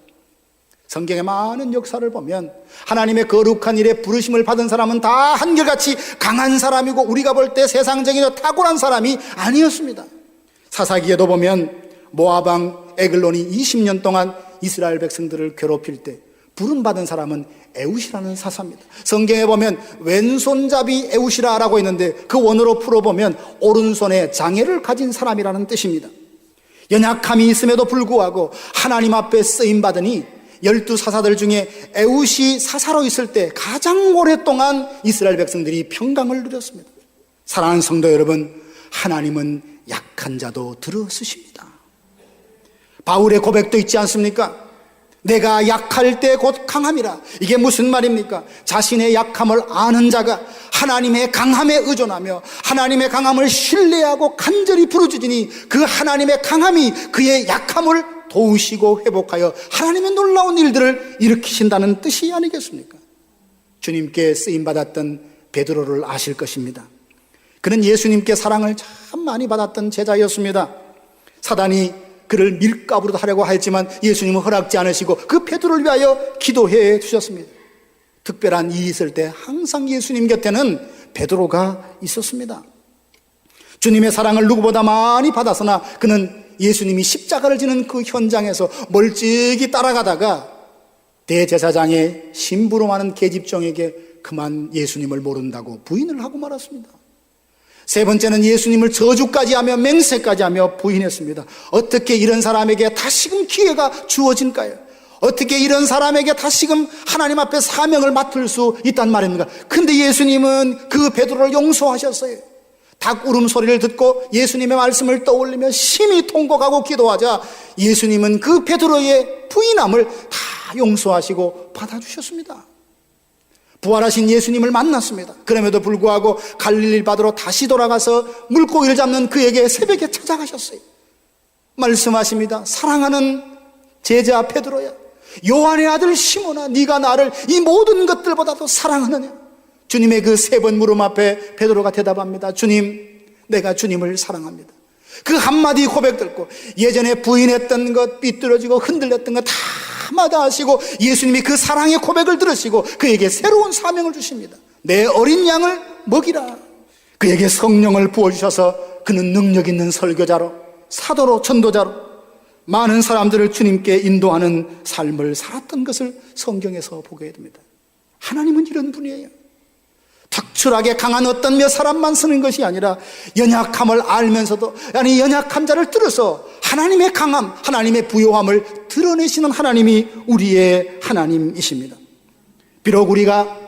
성경의 많은 역사를 보면 하나님의 거룩한 일에 부르심을 받은 사람은 다 한결같이 강한 사람이고 우리가 볼 때 세상적이고 탁월한 사람이 아니었습니다. 사사기에도 보면 모압 왕 에글론이 20년 동안 이스라엘 백성들을 괴롭힐 때 부름받은 사람은 에웃이라는 사사입니다. 성경에 보면 왼손잡이 에웃이라고 있는데 그 원어로 풀어보면 오른손에 장애를 가진 사람이라는 뜻입니다. 연약함이 있음에도 불구하고 하나님 앞에 쓰임받으니 12사사들 중에 에웃이 사사로 있을 때 가장 오랫동안 이스라엘 백성들이 평강을 누렸습니다. 사랑하는 성도 여러분, 하나님은 약한 자도 들어쓰십니다. 바울의 고백도 있지 않습니까? 내가 약할 때 곧 강함이라. 이게 무슨 말입니까? 자신의 약함을 아는 자가 하나님의 강함에 의존하며 하나님의 강함을 신뢰하고 간절히 부르짖으니 그 하나님의 강함이 그의 약함을 도우시고 회복하여 하나님의 놀라운 일들을 일으키신다는 뜻이 아니겠습니까? 주님께 쓰임받았던 베드로를 아실 것입니다. 그는 예수님께 사랑을 참 많이 받았던 제자였습니다. 사단이 그를 밀가부로 하려고 하였지만 예수님은 허락지 않으시고 그 베드로를 위하여 기도해 주셨습니다. 특별한 일이 있을 때 항상 예수님 곁에는 베드로가 있었습니다. 주님의 사랑을 누구보다 많이 받았으나 그는 예수님이 십자가를 지는 그 현장에서 멀찍이 따라가다가 대제사장의 심부름 하는 계집종에게 그만 예수님을 모른다고 부인을 하고 말았습니다. 세 번째는 예수님을 저주까지 하며 맹세까지 하며 부인했습니다. 어떻게 이런 사람에게 다시금 기회가 주어진까요? 어떻게 이런 사람에게 다시금 하나님 앞에 사명을 맡을 수 있단 말입니까? 근데 예수님은 그 베드로를 용서하셨어요. 닭 울음소리를 듣고 예수님의 말씀을 떠올리며 심히 통곡하고 기도하자 예수님은 그 베드로의 부인함을 다 용서하시고 받아주셨습니다. 부활하신 예수님을 만났습니다. 그럼에도 불구하고 갈릴리 바다로 다시 돌아가서 물고기를 잡는 그에게 새벽에 찾아가셨어요. 말씀하십니다. 사랑하는 제자 베드로야, 요한의 아들 시몬아, 네가 나를 이 모든 것들보다도 사랑하느냐? 주님의 그 세 번 물음 앞에 베드로가 대답합니다. 주님, 내가 주님을 사랑합니다. 그 한마디 고백 듣고 예전에 부인했던 것, 삐뚤어지고 흔들렸던 것 다 마다하시고 예수님이 그 사랑의 고백을 들으시고 그에게 새로운 사명을 주십니다. 내 어린 양을 먹이라. 그에게 성령을 부어주셔서 그는 능력 있는 설교자로, 사도로, 전도자로 많은 사람들을 주님께 인도하는 삶을 살았던 것을 성경에서 보게 됩니다. 하나님은 이런 분이에요. 특출하게 강한 어떤 몇 사람만 쓰는 것이 아니라 연약함을 알면서도 아니 연약한 자를 들어서 하나님의 강함, 하나님의 부요함을 드러내시는 하나님이 우리의 하나님이십니다. 비록 우리가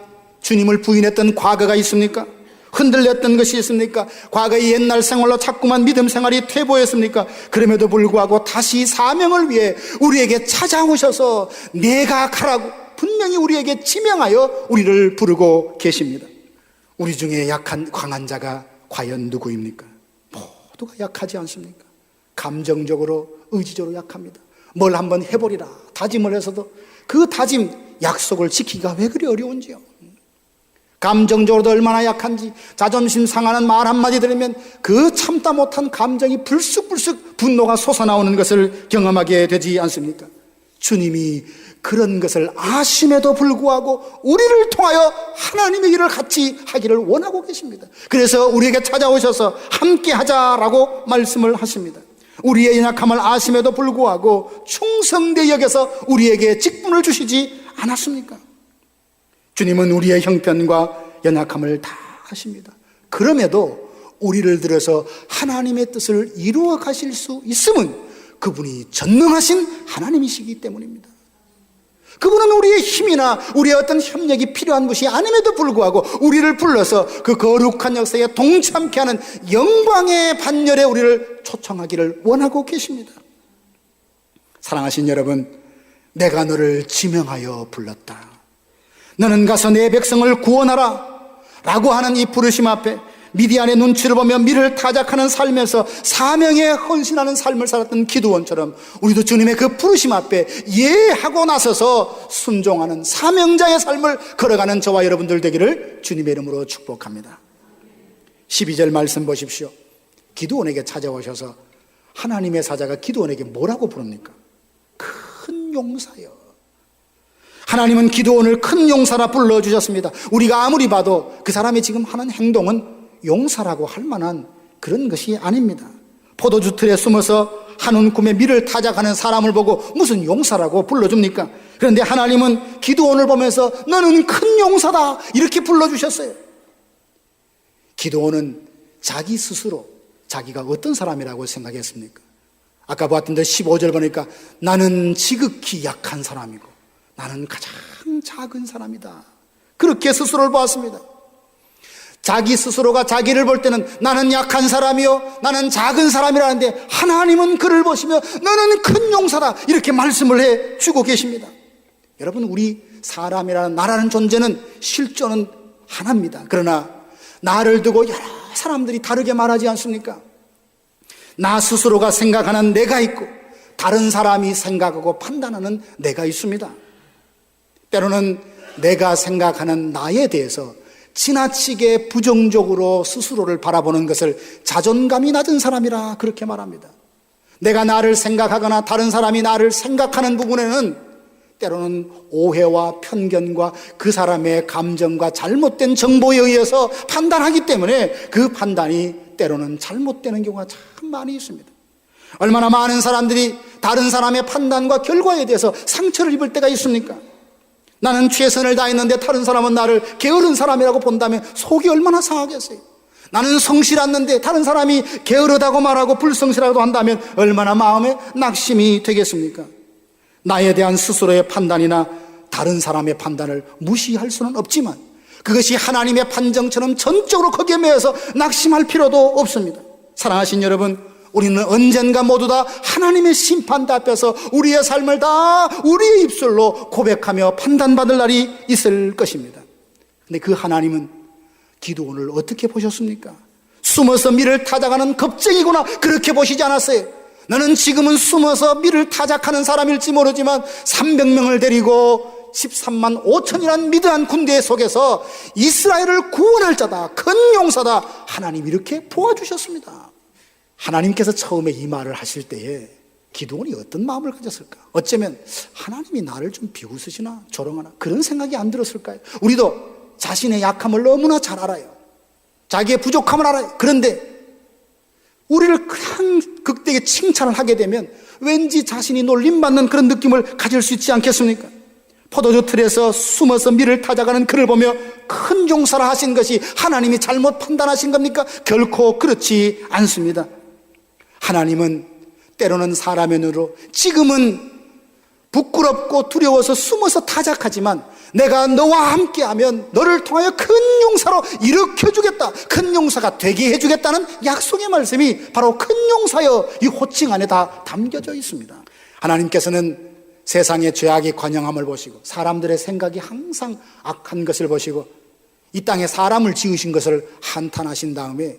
주님을 부인했던 과거가 있습니까? 흔들렸던 것이 있습니까? 과거의 옛날 생활로 자꾸만 믿음 생활이 퇴보했습니까? 그럼에도 불구하고 다시 사명을 위해 우리에게 찾아오셔서 내가 가라고 분명히 우리에게 지명하여 우리를 부르고 계십니다. 우리 중에 약한 강한 자가 과연 누구입니까? 모두가 약하지 않습니까? 감정적으로, 의지적으로 약합니다. 뭘 한번 해보리라 다짐을 해서도 그 다짐, 약속을 지키기가 왜 그리 어려운지요. 감정적으로도 얼마나 약한지, 자존심 상하는 말 한마디 들으면 그 참다 못한 감정이 불쑥불쑥 분노가 솟아나오는 것을 경험하게 되지 않습니까? 주님이 그런 것을 아심에도 불구하고 우리를 통하여 하나님의 일을 같이 하기를 원하고 계십니다. 그래서 우리에게 찾아오셔서 함께 하자라고 말씀을 하십니다. 우리의 연약함을 아심에도 불구하고 충성되이 여겨서 우리에게 직분을 주시지 않았습니까? 주님은 우리의 형편과 연약함을 다 아십니다. 그럼에도 우리를 들어서 하나님의 뜻을 이루어 가실 수 있음은 그분이 전능하신 하나님이시기 때문입니다. 그분은 우리의 힘이나 우리의 어떤 협력이 필요한 것이 아님에도 불구하고 우리를 불러서 그 거룩한 역사에 동참케 하는 영광의 반열에 우리를 초청하기를 원하고 계십니다. 사랑하신 여러분, 내가 너를 지명하여 불렀다. 너는 가서 내 백성을 구원하라 라고 하는 이 부르심 앞에 미디안의 눈치를 보며 미를 타작하는 삶에서 사명에 헌신하는 삶을 살았던 기드온처럼 우리도 주님의 그 부르심 앞에 예하고 나서서 순종하는 사명자의 삶을 걸어가는 저와 여러분들 되기를 주님의 이름으로 축복합니다. 12절 말씀 보십시오. 기드온에게 찾아오셔서 하나님의 사자가 기드온에게 뭐라고 부릅니까? 큰 용사여. 하나님은 기드온을 큰 용사라 불러주셨습니다. 우리가 아무리 봐도 그 사람이 지금 하는 행동은 용사라고 할 만한 그런 것이 아닙니다. 포도주 틀에 숨어서 한운 꿈에 밀을 타작하는 사람을 보고 무슨 용사라고 불러줍니까? 그런데 하나님은 기드온을 보면서 너는 큰 용사다 이렇게 불러주셨어요. 기드온은 자기 스스로 자기가 어떤 사람이라고 생각했습니까? 아까 보았던 데 15절 보니까 나는 지극히 약한 사람이고 나는 가장 작은 사람이다. 그렇게 스스로를 보았습니다. 자기 스스로가 자기를 볼 때는 나는 약한 사람이요 나는 작은 사람이라는데 하나님은 그를 보시며 너는 큰 용사다 이렇게 말씀을 해주고 계십니다. 여러분, 우리 사람이라는 나라는 존재는 실존은 하나입니다. 그러나 나를 두고 여러 사람들이 다르게 말하지 않습니까? 나 스스로가 생각하는 내가 있고 다른 사람이 생각하고 판단하는 내가 있습니다. 때로는 내가 생각하는 나에 대해서 지나치게 부정적으로 스스로를 바라보는 것을 자존감이 낮은 사람이라 그렇게 말합니다. 내가 나를 생각하거나 다른 사람이 나를 생각하는 부분에는 때로는 오해와 편견과 그 사람의 감정과 잘못된 정보에 의해서 판단하기 때문에 그 판단이 때로는 잘못되는 경우가 참 많이 있습니다. 얼마나 많은 사람들이 다른 사람의 판단과 결과에 대해서 상처를 입을 때가 있습니까? 나는 최선을 다했는데 다른 사람은 나를 게으른 사람이라고 본다면 속이 얼마나 상하겠어요. 나는 성실했는데 다른 사람이 게으르다고 말하고 불성실하다고 한다면 얼마나 마음에 낙심이 되겠습니까? 나에 대한 스스로의 판단이나 다른 사람의 판단을 무시할 수는 없지만 그것이 하나님의 판정처럼 전적으로 거기에 매여서 낙심할 필요도 없습니다. 사랑하신 여러분, 우리는 언젠가 모두 다 하나님의 심판 앞에서 우리의 삶을 다 우리의 입술로 고백하며 판단받을 날이 있을 것입니다. 근데 그 하나님은 기드온을 어떻게 보셨습니까? 숨어서 밀을 타작하는 겁쟁이구나 그렇게 보시지 않았어요. 너는 지금은 숨어서 밀을 타작하는 사람일지 모르지만 300명을 데리고 13만 5천이라는 미드안 군대 속에서 이스라엘을 구원할 자다, 큰 용사다, 하나님 이렇게 보아주셨습니다. 하나님께서 처음에 이 말을 하실 때에 기드온이 어떤 마음을 가졌을까? 어쩌면 하나님이 나를 좀 비웃으시나 조롱하나 그런 생각이 안 들었을까요? 우리도 자신의 약함을 너무나 잘 알아요. 자기의 부족함을 알아요. 그런데 우리를 그냥 극되게 칭찬을 하게 되면 왠지 자신이 놀림받는 그런 느낌을 가질 수 있지 않겠습니까? 포도주 틀에서 숨어서 밀을 타작하는 그를 보며 큰 용사라 하신 것이 하나님이 잘못 판단하신 겁니까? 결코 그렇지 않습니다. 하나님은 때로는 사람의 눈으로 지금은 부끄럽고 두려워서 숨어서 타작하지만 내가 너와 함께하면 너를 통하여 큰 용사로 일으켜주겠다, 큰 용사가 되게 해주겠다는 약속의 말씀이 바로 큰 용사여 이 호칭 안에 다 담겨져 있습니다. 하나님께서는 세상의 죄악이 관영함을 보시고 사람들의 생각이 항상 악한 것을 보시고 이 땅에 사람을 지으신 것을 한탄하신 다음에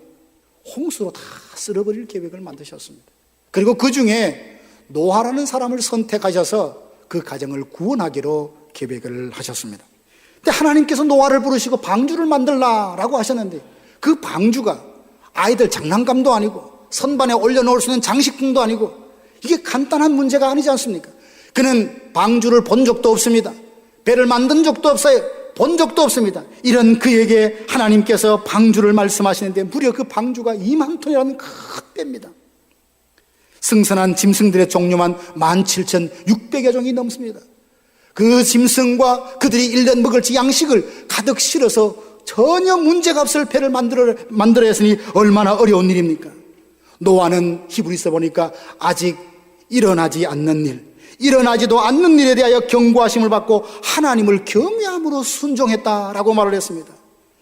홍수로 다 쓸어버릴 계획을 만드셨습니다. 그리고 그 중에 노아라는 사람을 선택하셔서 그 가정을 구원하기로 계획을 하셨습니다. 근데 하나님께서 노아를 부르시고 방주를 만들라라고 하셨는데 그 방주가 아이들 장난감도 아니고 선반에 올려놓을 수 있는 장식품도 아니고 이게 간단한 문제가 아니지 않습니까? 그는 방주를 본 적도 없습니다. 배를 만든 적도 없어요. 본 적도 없습니다. 이런 그에게 하나님께서 방주를 말씀하시는데 무려 그 방주가 2만 톤이라는 큰 배입니다. 승선한 짐승들의 종류만 17,600여 종이 넘습니다. 그 짐승과 그들이 1년 먹을 양식을 가득 실어서 전혀 문제가 없을 배를 만들어야 했으니 얼마나 어려운 일입니까? 노아는 히브리서 보니까 아직 일어나지 않는 일, 일어나지도 않는 일에 대하여 경고하심을 받고 하나님을 경외함으로 순종했다라고 말을 했습니다.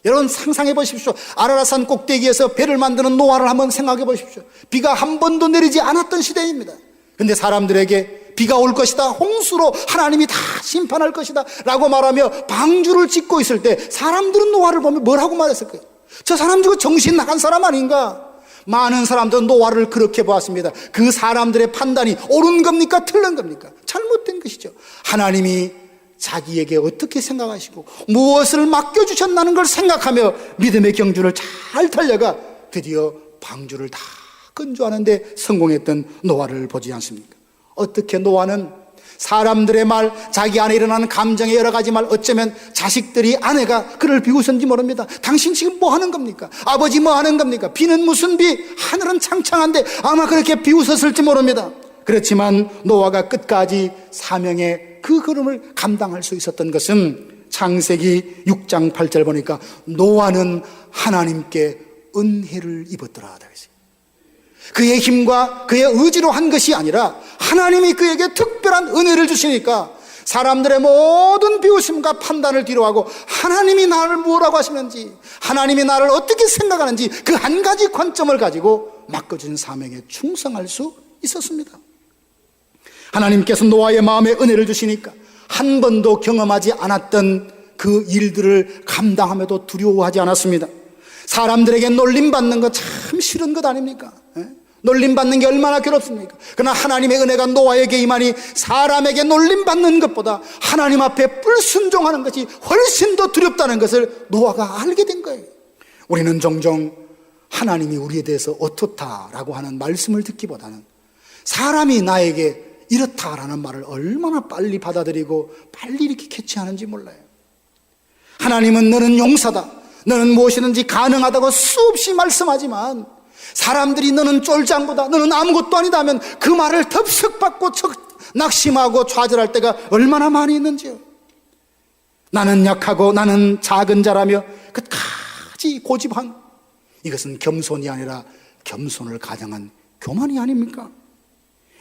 여러분 상상해 보십시오. 아라라산 꼭대기에서 배를 만드는 노아를 한번 생각해 보십시오. 비가 한 번도 내리지 않았던 시대입니다. 근데 사람들에게 비가 올 것이다, 홍수로 하나님이 다 심판할 것이다 라고 말하며 방주를 짓고 있을 때 사람들은 노아를 보면 뭐라고 말했을까요? 저 사람 저거 정신 나간 사람 아닌가? 많은 사람들은 노아를 그렇게 보았습니다. 그 사람들의 판단이 옳은 겁니까? 틀린 겁니까? 잘못된 것이죠. 하나님이 자기에게 어떻게 생각하시고 무엇을 맡겨주셨다는 걸 생각하며 믿음의 경주를 잘 달려가 드디어 방주를 다 건조하는데 성공했던 노아를 보지 않습니까? 어떻게 노아는 사람들의 말, 자기 안에 일어나는 감정의 여러 가지 말, 어쩌면 자식들이, 아내가 그를 비웃었는지 모릅니다. 당신 지금 뭐 하는 겁니까? 아버지 뭐 하는 겁니까? 비는 무슨 비, 하늘은 창창한데 아마 그렇게 비웃었을지 모릅니다. 그렇지만 노아가 끝까지 사명의 그 걸음을 감당할 수 있었던 것은 창세기 6장 8절 보니까 노아는 하나님께 은혜를 입었더라. 그의 힘과 그의 의지로 한 것이 아니라 하나님이 그에게 특별한 은혜를 주시니까 사람들의 모든 비웃음과 판단을 뒤로하고 하나님이 나를 뭐라고 하시는지, 하나님이 나를 어떻게 생각하는지 그 한 가지 관점을 가지고 맡겨준 사명에 충성할 수 있었습니다. 하나님께서 노아의 마음에 은혜를 주시니까 한 번도 경험하지 않았던 그 일들을 감당함에도 두려워하지 않았습니다. 사람들에게 놀림받는 거 참 싫은 것 아닙니까? 놀림받는 게 얼마나 괴롭습니까? 그러나 하나님의 은혜가 노아에게 임하니 사람에게 놀림받는 것보다 하나님 앞에 불순종하는 것이 훨씬 더 두렵다는 것을 노아가 알게 된 거예요. 우리는 종종 하나님이 우리에 대해서 어떻다라고 하는 말씀을 듣기보다는 사람이 나에게 이렇다라는 말을 얼마나 빨리 받아들이고 빨리 이렇게 캐치하는지 몰라요. 하나님은 너는 용사다, 너는 무엇이든지 가능하다고 수없이 말씀하지만 사람들이 너는 쫄장보다, 너는 아무것도 아니다 하면 그 말을 덥석 받고 낙심하고 좌절할 때가 얼마나 많이 있는지요. 나는 약하고 나는 작은 자라며 끝까지 고집한, 이것은 겸손이 아니라 겸손을 가장한 교만이 아닙니까?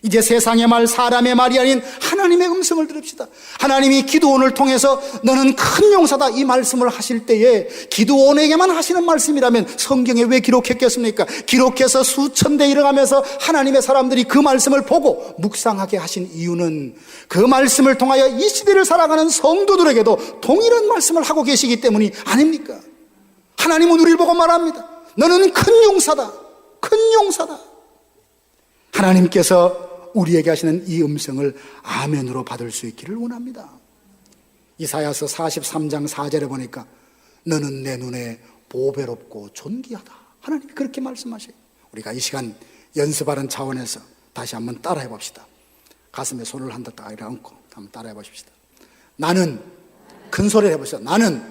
이제 세상의 말, 사람의 말이 아닌 하나님의 음성을 들읍시다. 하나님이 기드온을 통해서 너는 큰 용사다 이 말씀을 하실 때에 기드온에게만 하시는 말씀이라면 성경에 왜 기록했겠습니까? 기록해서 수천 대 일어나면서 하나님의 사람들이 그 말씀을 보고 묵상하게 하신 이유는 그 말씀을 통하여 이 시대를 살아가는 성도들에게도 동일한 말씀을 하고 계시기 때문이 아닙니까? 하나님은 우리를 보고 말합니다. 너는 큰 용사다, 큰 용사다. 하나님께서 우리에게 하시는 이 음성을 아멘으로 받을 수 있기를 원합니다. 이사야서 43장 4절에 보니까 너는 내 눈에 보배롭고 존귀하다, 하나님이 그렇게 말씀하셔요. 우리가 이 시간 연습하는 차원에서 다시 한번 따라해 봅시다. 가슴에 손을 한 번 딱 얹고 한번 따라해 보십시다. 나는, 큰 소리를 해보세요. 나는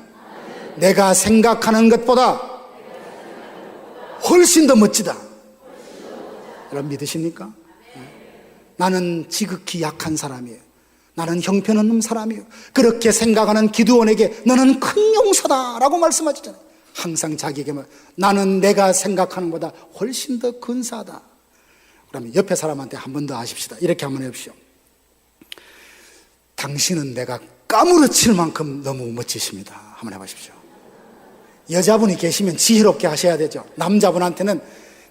내가 생각하는 것보다 훨씬 더 멋지다. 여러분 믿으십니까? 나는 지극히 약한 사람이에요. 나는 형편없는 사람이에요. 그렇게 생각하는 기드온에게 너는 큰 용사다라고 말씀하시잖아요. 항상 자기에게 나는 내가 생각하는 것보다 훨씬 더 근사하다. 그러면 옆에 사람한테 한 번 더 하십시다. 이렇게 한번 해보시오. 당신은 내가 까무러칠 만큼 너무 멋지십니다. 한번 해보십시오. 여자분이 계시면 지혜롭게 하셔야 되죠. 남자분한테는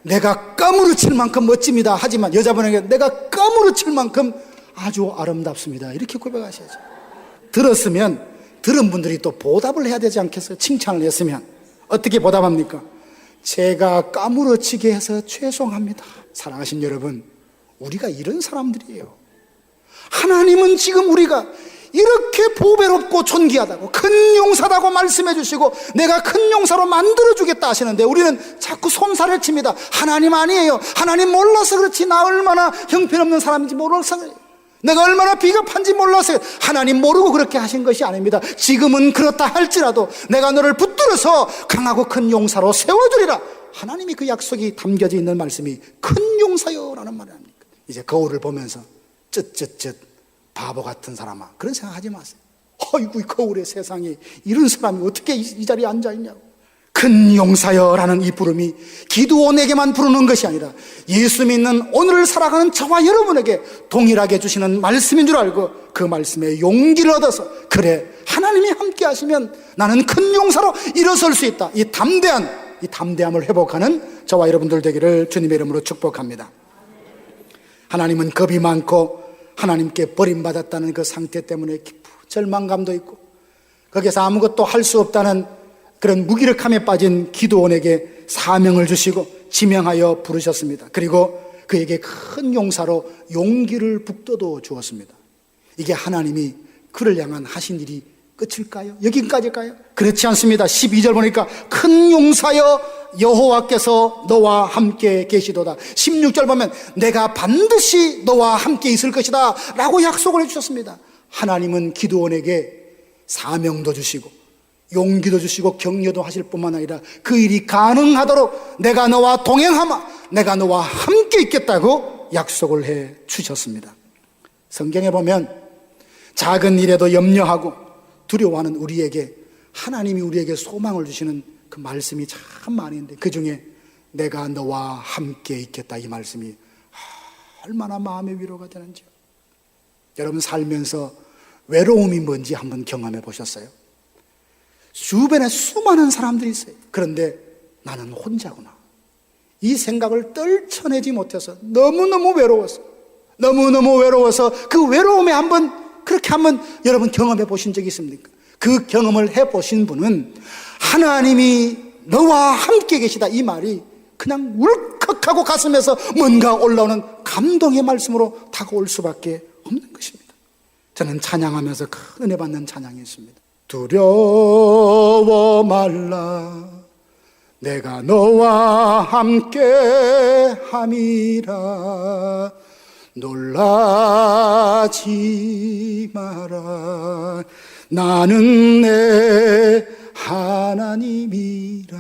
내가 까무러칠 만큼 멋집니다. 하지만 여자분에게 내가 까무러칠 만큼 아주 아름답습니다. 이렇게 고백하셔야죠. 들었으면 들은 분들이 또 보답을 해야 되지 않겠어요? 칭찬을 했으면 어떻게 보답합니까? 제가 까무러치게 해서 죄송합니다. 사랑하신 여러분, 우리가 이런 사람들이에요. 하나님은 지금 우리가 이렇게 보배롭고 존귀하다고, 큰 용사다고 말씀해 주시고 내가 큰 용사로 만들어 주겠다 하시는데 우리는 자꾸 손살을 칩니다. 하나님 아니에요. 하나님 몰라서 그렇지. 나 얼마나 형편없는 사람인지 몰라서 그래요. 내가 얼마나 비겁한지 몰라서 하나님 모르고 그렇게 하신 것이 아닙니다. 지금은 그렇다 할지라도 내가 너를 붙들어서 강하고 큰 용사로 세워주리라. 하나님이 그 약속이 담겨져 있는 말씀이 큰 용사요 라는 말이 아닙니까? 이제 거울을 보면서 쯧쯧쯧 바보 같은 사람아, 그런 생각 하지 마세요. 어이구, 이 거울의 세상에 이런 사람이 어떻게 이 자리에 앉아있냐고. 큰 용사여라는 이 부름이 기드온에게만 부르는 것이 아니라 예수 믿는 오늘을 살아가는 저와 여러분에게 동일하게 주시는 말씀인 줄 알고 그 말씀에 용기를 얻어서 그래 하나님이 함께 하시면 나는 큰 용사로 일어설 수 있다. 이 담대함을 회복하는 저와 여러분들 되기를 주님의 이름으로 축복합니다. 하나님은 겁이 많고 하나님께 버림받았다는 그 상태 때문에 깊은 절망감도 있고 거기서 아무것도 할 수 없다는 그런 무기력함에 빠진 기드온에게 사명을 주시고 지명하여 부르셨습니다. 그리고 그에게 큰 용사로 용기를 북돋워 주었습니다. 이게 하나님이 그를 향한 하신 일이 끝일까요? 여기까지일까요? 그렇지 않습니다. 12절 보니까 큰 용사여 여호와께서 너와 함께 계시도다. 16절 보면 내가 반드시 너와 함께 있을 것이다 라고 약속을 해주셨습니다. 하나님은 기드온에게 사명도 주시고 용기도 주시고 격려도 하실 뿐만 아니라 그 일이 가능하도록 내가 너와 동행하마 내가 너와 함께 있겠다고 약속을 해 주셨습니다. 성경에 보면 작은 일에도 염려하고 두려워하는 우리에게 하나님이 우리에게 소망을 주시는 그 말씀이 참 많이 있는데 그 중에 내가 너와 함께 있겠다 이 말씀이 얼마나 마음의 위로가 되는지요. 여러분 살면서 외로움이 뭔지 한번 경험해 보셨어요? 주변에 수많은 사람들이 있어요. 그런데 나는 혼자구나. 이 생각을 떨쳐내지 못해서 너무너무 외로워서 그 외로움에 그렇게 한번 여러분 경험해 보신 적이 있습니까? 그 경험을 해 보신 분은 하나님이 너와 함께 계시다 이 말이 그냥 울컥하고 가슴에서 뭔가 올라오는 감동의 말씀으로 다가올 수밖에 없는 것입니다. 저는 찬양하면서 큰 은혜 받는 찬양이 있습니다. 두려워 말라 내가 너와 함께 함이라 놀라지 마라 나는 내 하나님이라.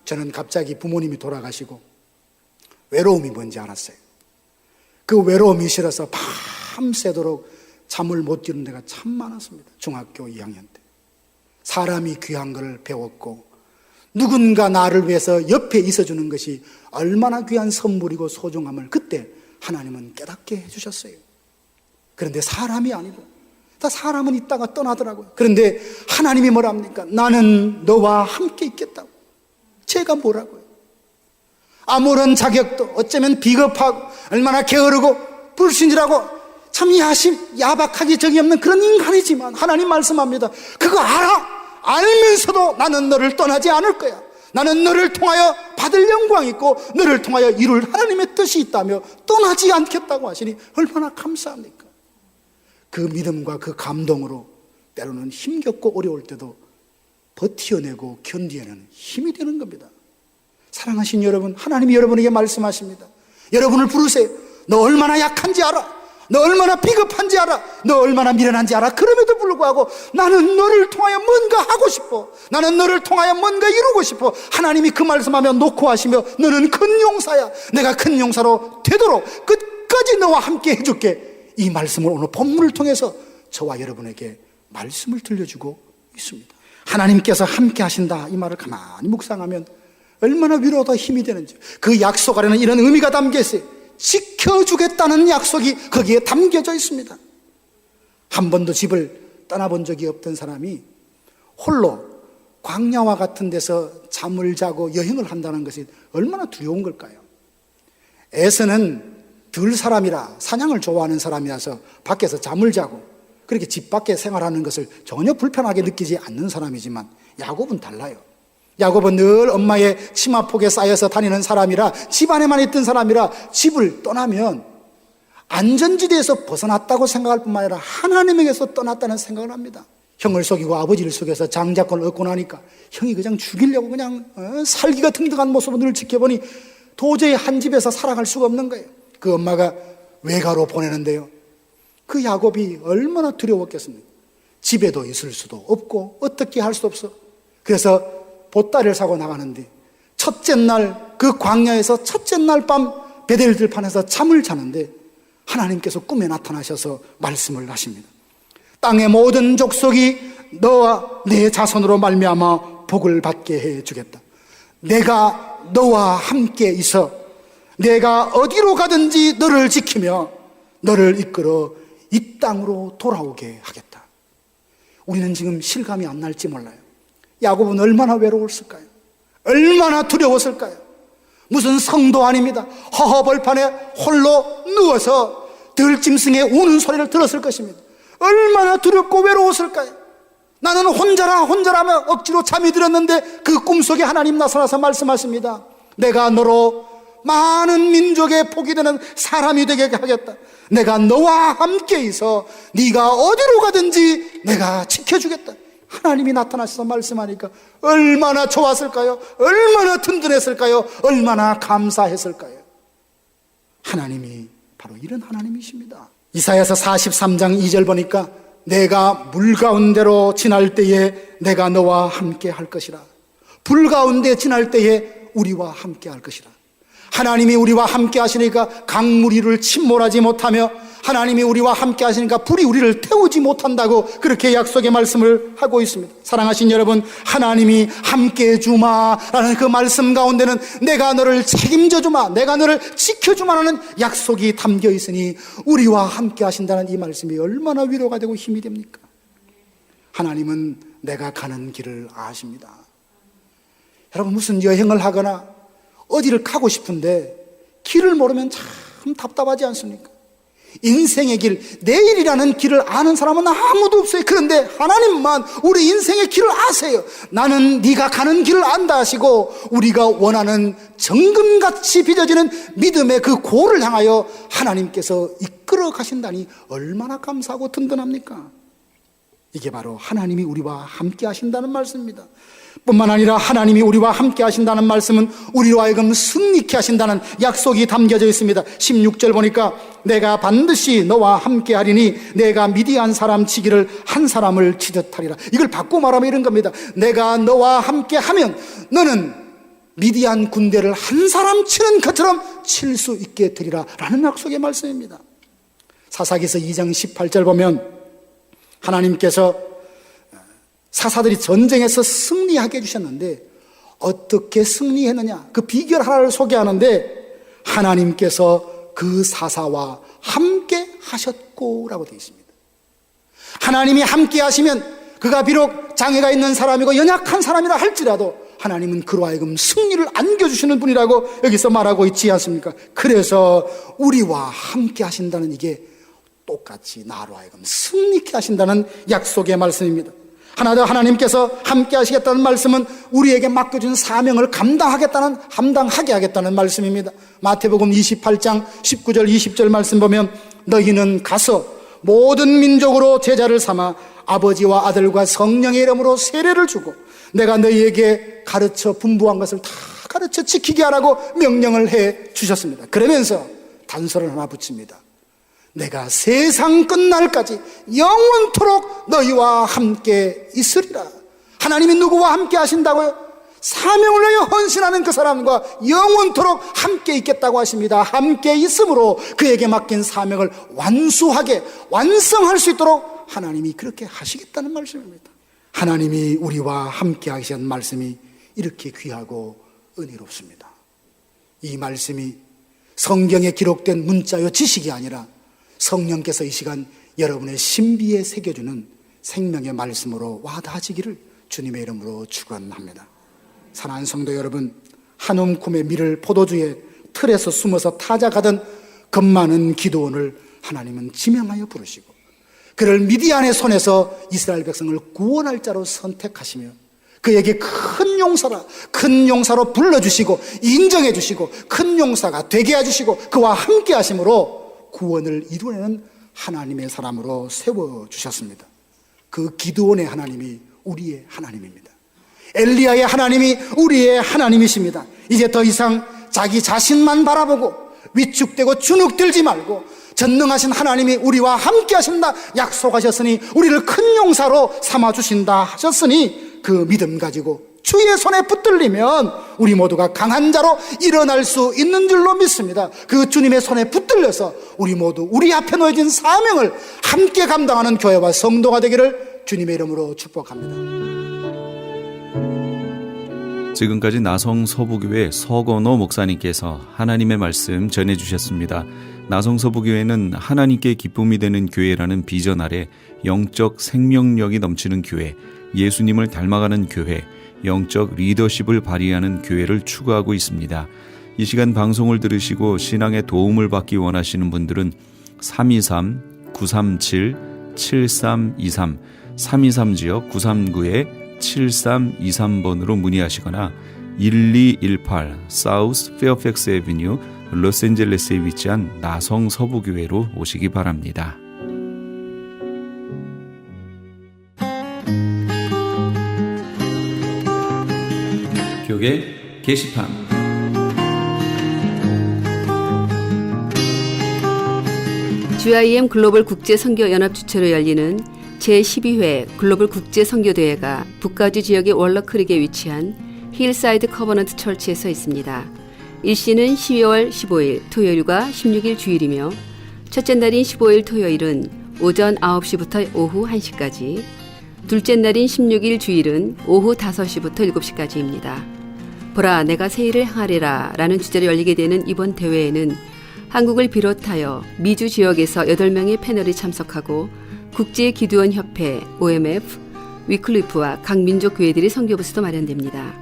저는 갑자기 부모님이 돌아가시고 외로움이 뭔지 알았어요. 그 외로움이 싫어서 밤새도록 잠을 못 이루는 데가 참 많았습니다. 중학교 2학년 때 사람이 귀한 걸 배웠고 누군가 나를 위해서 옆에 있어주는 것이 얼마나 귀한 선물이고 소중함을 그때 하나님은 깨닫게 해주셨어요. 그런데 사람이 아니고 다 사람은 있다가 떠나더라고요. 그런데 하나님이 뭐랍니까? 나는 너와 함께 있겠다고. 제가 뭐라고요? 아무런 자격도 어쩌면 비겁하고 얼마나 게으르고 불신실하고 참 야박하기 정이 없는 그런 인간이지만 하나님 말씀합니다. 그거 알면서도 나는 너를 떠나지 않을 거야. 나는 너를 통하여 받을 영광이 있고 너를 통하여 이룰 하나님의 뜻이 있다며 떠나지 않겠다고 하시니 얼마나 감사합니까? 그 믿음과 그 감동으로 때로는 힘겹고 어려울 때도 버텨내고 견디어내는 힘이 되는 겁니다. 사랑하신 여러분, 하나님이 여러분에게 말씀하십니다. 여러분을 부르세요. 너 얼마나 약한지 알아. 너 얼마나 비겁한지 알아. 너 얼마나 미련한지 알아. 그럼에도 불구하고 나는 너를 통하여 뭔가 하고 싶어. 나는 너를 통하여 뭔가 이루고 싶어. 하나님이 그 말씀하면 놓고 하시며 너는 큰 용사야. 내가 큰 용사로 되도록 끝까지 너와 함께 해줄게. 이 말씀을 오늘 본문을 통해서 저와 여러분에게 말씀을 들려주고 있습니다. 하나님께서 함께 하신다 이 말을 가만히 묵상하면 얼마나 위로가 힘이 되는지 그 약속 안에는 이런 의미가 담겨 있어요. 지켜주겠다는 약속이 거기에 담겨져 있습니다. 한 번도 집을 떠나본 적이 없던 사람이 홀로 광야와 같은 데서 잠을 자고 여행을 한다는 것이 얼마나 두려운 걸까요? 에서는 들 사람이라 사냥을 좋아하는 사람이라서 밖에서 잠을 자고 그렇게 집 밖에 생활하는 것을 전혀 불편하게 느끼지 않는 사람이지만 야곱은 달라요. 야곱은 늘 엄마의 치마폭에 쌓여서 다니는 사람이라 집 안에만 있던 사람이라 집을 떠나면 안전지대에서 벗어났다고 생각할 뿐만 아니라 하나님에게서 떠났다는 생각을 합니다. 형을 속이고 아버지를 속여서 장자권을 얻고 나니까 형이 그냥 죽이려고 그냥 살기가 등등한 모습을 늘 지켜보니 도저히 한 집에서 살아갈 수가 없는 거예요. 그 엄마가 외가로 보내는데요. 그 야곱이 얼마나 두려웠겠습니까? 집에도 있을 수도 없고 어떻게 할 수 없어. 그래서 보따리를 사고 나가는데 첫째 날 그 광야에서 첫째 날 밤 베델 들판에서 잠을 자는데 하나님께서 꿈에 나타나셔서 말씀을 하십니다. 땅의 모든 족속이 너와 네 자손으로 말미암아 복을 받게 해주겠다. 내가 너와 함께 있어 내가 어디로 가든지 너를 지키며 너를 이끌어 이 땅으로 돌아오게 하겠다. 우리는 지금 실감이 안 날지 몰라요. 야곱은 얼마나 외로웠을까요? 얼마나 두려웠을까요? 무슨 성도 아닙니다. 허허벌판에 홀로 누워서 들짐승의 우는 소리를 들었을 것입니다. 얼마나 두렵고 외로웠을까요? 나는 혼자라며 억지로 잠이 들었는데 그 꿈속에 하나님 나타나서 말씀하십니다. 내가 너로 많은 민족의 복이 되는 사람이 되게 하겠다. 내가 너와 함께 있어 네가 어디로 가든지 내가 지켜주겠다. 하나님이 나타나셔서 말씀하니까 얼마나 좋았을까요? 얼마나 든든했을까요? 얼마나 감사했을까요? 하나님이 바로 이런 하나님이십니다. 이사야서 43장 2절 보니까 내가 물 가운데로 지날 때에 내가 너와 함께 할 것이라. 불 가운데 지날 때에 우리와 함께 할 것이라. 하나님이 우리와 함께 하시니까 강물이 우리를 침몰하지 못하며 하나님이 우리와 함께 하시니까 불이 우리를 태우지 못한다고 그렇게 약속의 말씀을 하고 있습니다. 사랑하신 여러분, 하나님이 함께 주마라는 그 말씀 가운데는 내가 너를 책임져 주마, 내가 너를 지켜주마라는 약속이 담겨 있으니 우리와 함께 하신다는 이 말씀이 얼마나 위로가 되고 힘이 됩니까? 하나님은 내가 가는 길을 아십니다. 여러분, 무슨 여행을 하거나 어디를 가고 싶은데 길을 모르면 참 답답하지 않습니까? 인생의 길, 내일이라는 길을 아는 사람은 아무도 없어요. 그런데 하나님만 우리 인생의 길을 아세요. 나는 네가 가는 길을 안다 하시고 우리가 원하는 정금같이 빚어지는 믿음의 그 고를 향하여 하나님께서 이끌어 가신다니 얼마나 감사하고 든든합니까? 이게 바로 하나님이 우리와 함께 하신다는 말씀입니다. 뿐만 아니라 하나님이 우리와 함께 하신다는 말씀은 우리로 하여금 승리케 하신다는 약속이 담겨져 있습니다. 16절 보니까 내가 반드시 너와 함께 하리니 내가 미디안 사람 치기를 한 사람을 치듯 하리라. 이걸 바꿔 말하면 이런 겁니다. 내가 너와 함께 하면 너는 미디안 군대를 한 사람 치는 것처럼 칠 수 있게 되리라 라는 약속의 말씀입니다. 사사기서 2장 18절 보면 하나님께서 사사들이 전쟁에서 승리하게 해주셨는데 어떻게 승리했느냐, 그 비결 하나를 소개하는데 하나님께서 그 사사와 함께 하셨고 라고 되어 있습니다. 하나님이 함께 하시면 그가 비록 장애가 있는 사람이고 연약한 사람이라 할지라도 하나님은 그로 하여금 승리를 안겨주시는 분이라고 여기서 말하고 있지 않습니까? 그래서 우리와 함께 하신다는 이게 똑같이 나로 하여금 승리케 하신다는 약속의 말씀입니다. 하나 더, 하나님께서 함께 하시겠다는 말씀은 우리에게 맡겨준 사명을 감당하게 하겠다는 말씀입니다. 마태복음 28장 19절 20절 말씀 보면 너희는 가서 모든 민족으로 제자를 삼아 아버지와 아들과 성령의 이름으로 세례를 주고 내가 너희에게 가르쳐 분부한 것을 다 가르쳐 지키게 하라고 명령을 해 주셨습니다. 그러면서 단서를 하나 붙입니다. 내가 세상 끝날까지 영원토록 너희와 함께 있으리라. 하나님이 누구와 함께 하신다고요? 사명을 위하여 헌신하는 그 사람과 영원토록 함께 있겠다고 하십니다. 함께 있음으로 그에게 맡긴 사명을 완성할 수 있도록 하나님이 그렇게 하시겠다는 말씀입니다. 하나님이 우리와 함께 하시는 말씀이 이렇게 귀하고 은혜롭습니다. 이 말씀이 성경에 기록된 문자요 지식이 아니라 성령께서 이 시간 여러분의 신비에 새겨주는 생명의 말씀으로 와닿아지기를 주님의 이름으로 축원합니다. 사랑하는 성도 여러분, 한 움큼의 밀을 포도주의 틀에서 숨어서 타작하던 겁 많은 기드온을 하나님은 지명하여 부르시고 그를 미디안의 손에서 이스라엘 백성을 구원할 자로 선택하시며 그에게 큰 용사로 불러주시고 인정해 주시고 큰 용사가 되게 해주시고 그와 함께 하심으로 구원을 이루어내는 하나님의 사람으로 세워주셨습니다. 그 기드온의 하나님이 우리의 하나님입니다. 엘리야의 하나님이 우리의 하나님이십니다. 이제 더 이상 자기 자신만 바라보고 위축되고 주눅들지 말고 전능하신 하나님이 우리와 함께 하신다 약속하셨으니 우리를 큰 용사로 삼아주신다 하셨으니 그 믿음 가지고 주의 손에 붙들리면 우리 모두가 강한 자로 일어날 수 있는 줄로 믿습니다. 그 주님의 손에 붙들려서 우리 모두 우리 앞에 놓여진 사명을 함께 감당하는 교회와 성도가 되기를 주님의 이름으로 축복합니다. 지금까지 나성 서부교회 서건호 목사님께서 하나님의 말씀 전해주셨습니다. 나성 서부교회는 하나님께 기쁨이 되는 교회라는 비전 아래 영적 생명력이 넘치는 교회, 예수님을 닮아가는 교회, 영적 리더십을 발휘하는 교회를 추구하고 있습니다. 이 시간 방송을 들으시고 신앙에 도움을 받기 원하시는 분들은 323-937-7323 323지역 939-7323번으로 문의하시거나 1218 사우스 페어팩스 애비뉴 로스앤젤레스에 위치한 나성 서부교회로 오시기 바랍니다. 교계 게시판 GIM 글로벌 국제선교연합 주최로 열리는 제12회 글로벌 국제선교대회가 북가주 지역의 월러크릭에 위치한 힐사이드 커버넌트 철치에서 있습니다. 일시는 12월 15일 토요일과 16일 주일이며 첫째 날인 15일 토요일은 오전 9시부터 오후 1시까지, 둘째 날인 16일 주일은 오후 5시부터 7시까지입니다. 보라 내가 새 일을 행하리라 라는 주제로 열리게 되는 이번 대회에는 한국을 비롯하여 미주 지역에서 8명의 패널이 참석하고 국제기도원협회, OMF, 위클리프와 각 민족 교회들이 선교부스도 마련됩니다.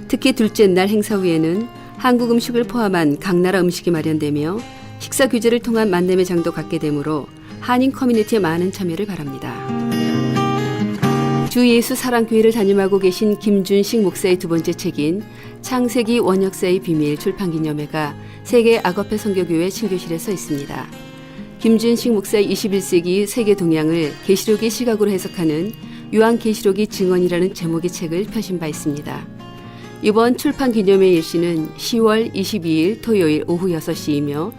특히 둘째 날 행사 후에는 한국 음식을 포함한 각 나라 음식이 마련되며 식사 규제를 통한 만남의 장도 갖게 되므로 한인 커뮤니티의 많은 참여를 바랍니다. 주 예수 사랑교회를 담임하고 계신 김준식 목사의 두 번째 책인 창세기 원역사의 비밀 출판기념회가 세계 아거페 선교교회 친교실에서 있습니다. 김준식 목사의 21세기 세계 동향을 계시록의 시각으로 해석하는 요한계시록이 증언이라는 제목의 책을 펴신 바 있습니다. 이번 출판기념회 일시는 10월 22일 토요일 오후 6시이며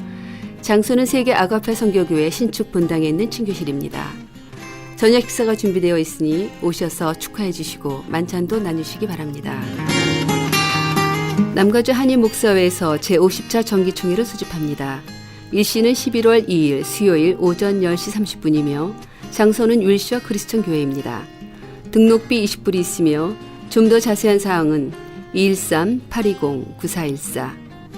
장소는 세계 아가페 선교교회 신축 본당에 있는 친교실입니다. 저녁 식사가 준비되어 있으니 오셔서 축하해 주시고 만찬도 나누시기 바랍니다. 남가주 한인목사회에서 제50차 정기총회를 수집합니다. 일시는 11월 2일 수요일 오전 10시 30분이며 장소는 윌셔 크리스천 교회입니다. 등록비 20불이 있으며 좀 더 자세한 사항은 213-820-9414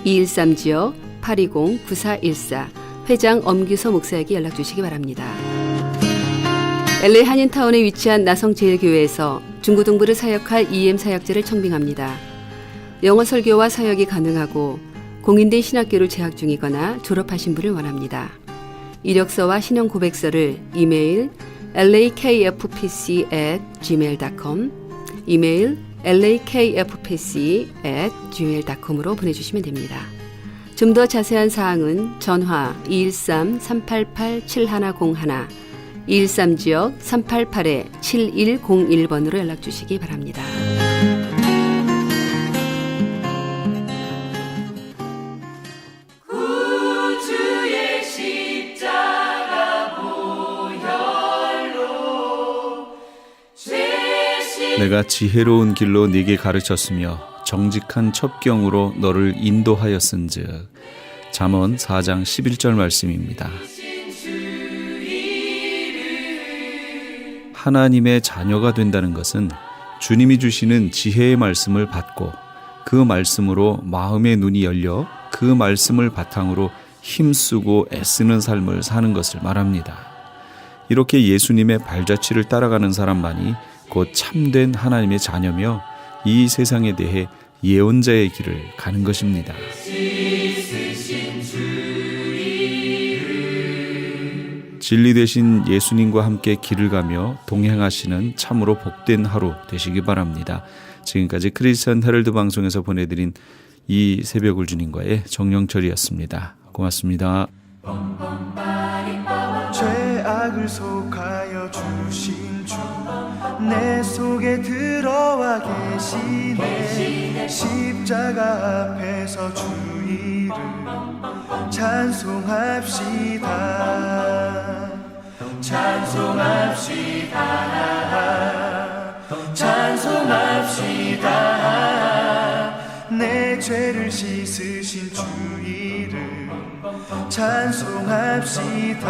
213지역 820-9414 회장 엄규서 목사에게 연락 주시기 바랍니다. LA 한인타운에 위치한 나성제일교회에서 중고등부를 사역할 EM 사역자를 청빙합니다. 영어 설교와 사역이 가능하고 공인된 신학교를 재학 중이거나 졸업하신 분을 원합니다. 이력서와 신용 고백서를 이메일 lakfpc@gmail.com 이메일 lakfpc@gmail.com으로 보내주시면 됩니다. 좀 더 자세한 사항은 전화 213-388-7101 213지역 388-7101번으로 연락 주시기 바랍니다. 내가 지혜로운 길로 네게 가르쳤으며 정직한 첩경으로 너를 인도하였은즉. 잠언 4장 11절 말씀입니다. 하나님의 자녀가 된다는 것은 주님이 주시는 지혜의 말씀을 받고 그 말씀으로 마음의 눈이 열려 그 말씀을 바탕으로 힘쓰고 애쓰는 삶을 사는 것을 말합니다. 이렇게 예수님의 발자취를 따라가는 사람만이 곧 참된 하나님의 자녀며 이 세상에 대해 예언자의 길을 가는 것입니다. 진리 되신 예수님과 함께 길을 가며 동행하시는 참으로 복된 하루 되시기 바랍니다. 지금까지 크리스천 헤럴드 방송에서 보내드린 이 새벽을 주님과의 정영철이었습니다. 고맙습니다. 죄악을 속하여 주신 주 내 속에 들어와 계시네. 십자가 앞에서 주 이름 찬송합시다. 찬송합시다. 찬송합시다. 내 죄를 씻으신 주 이름 찬송합시다.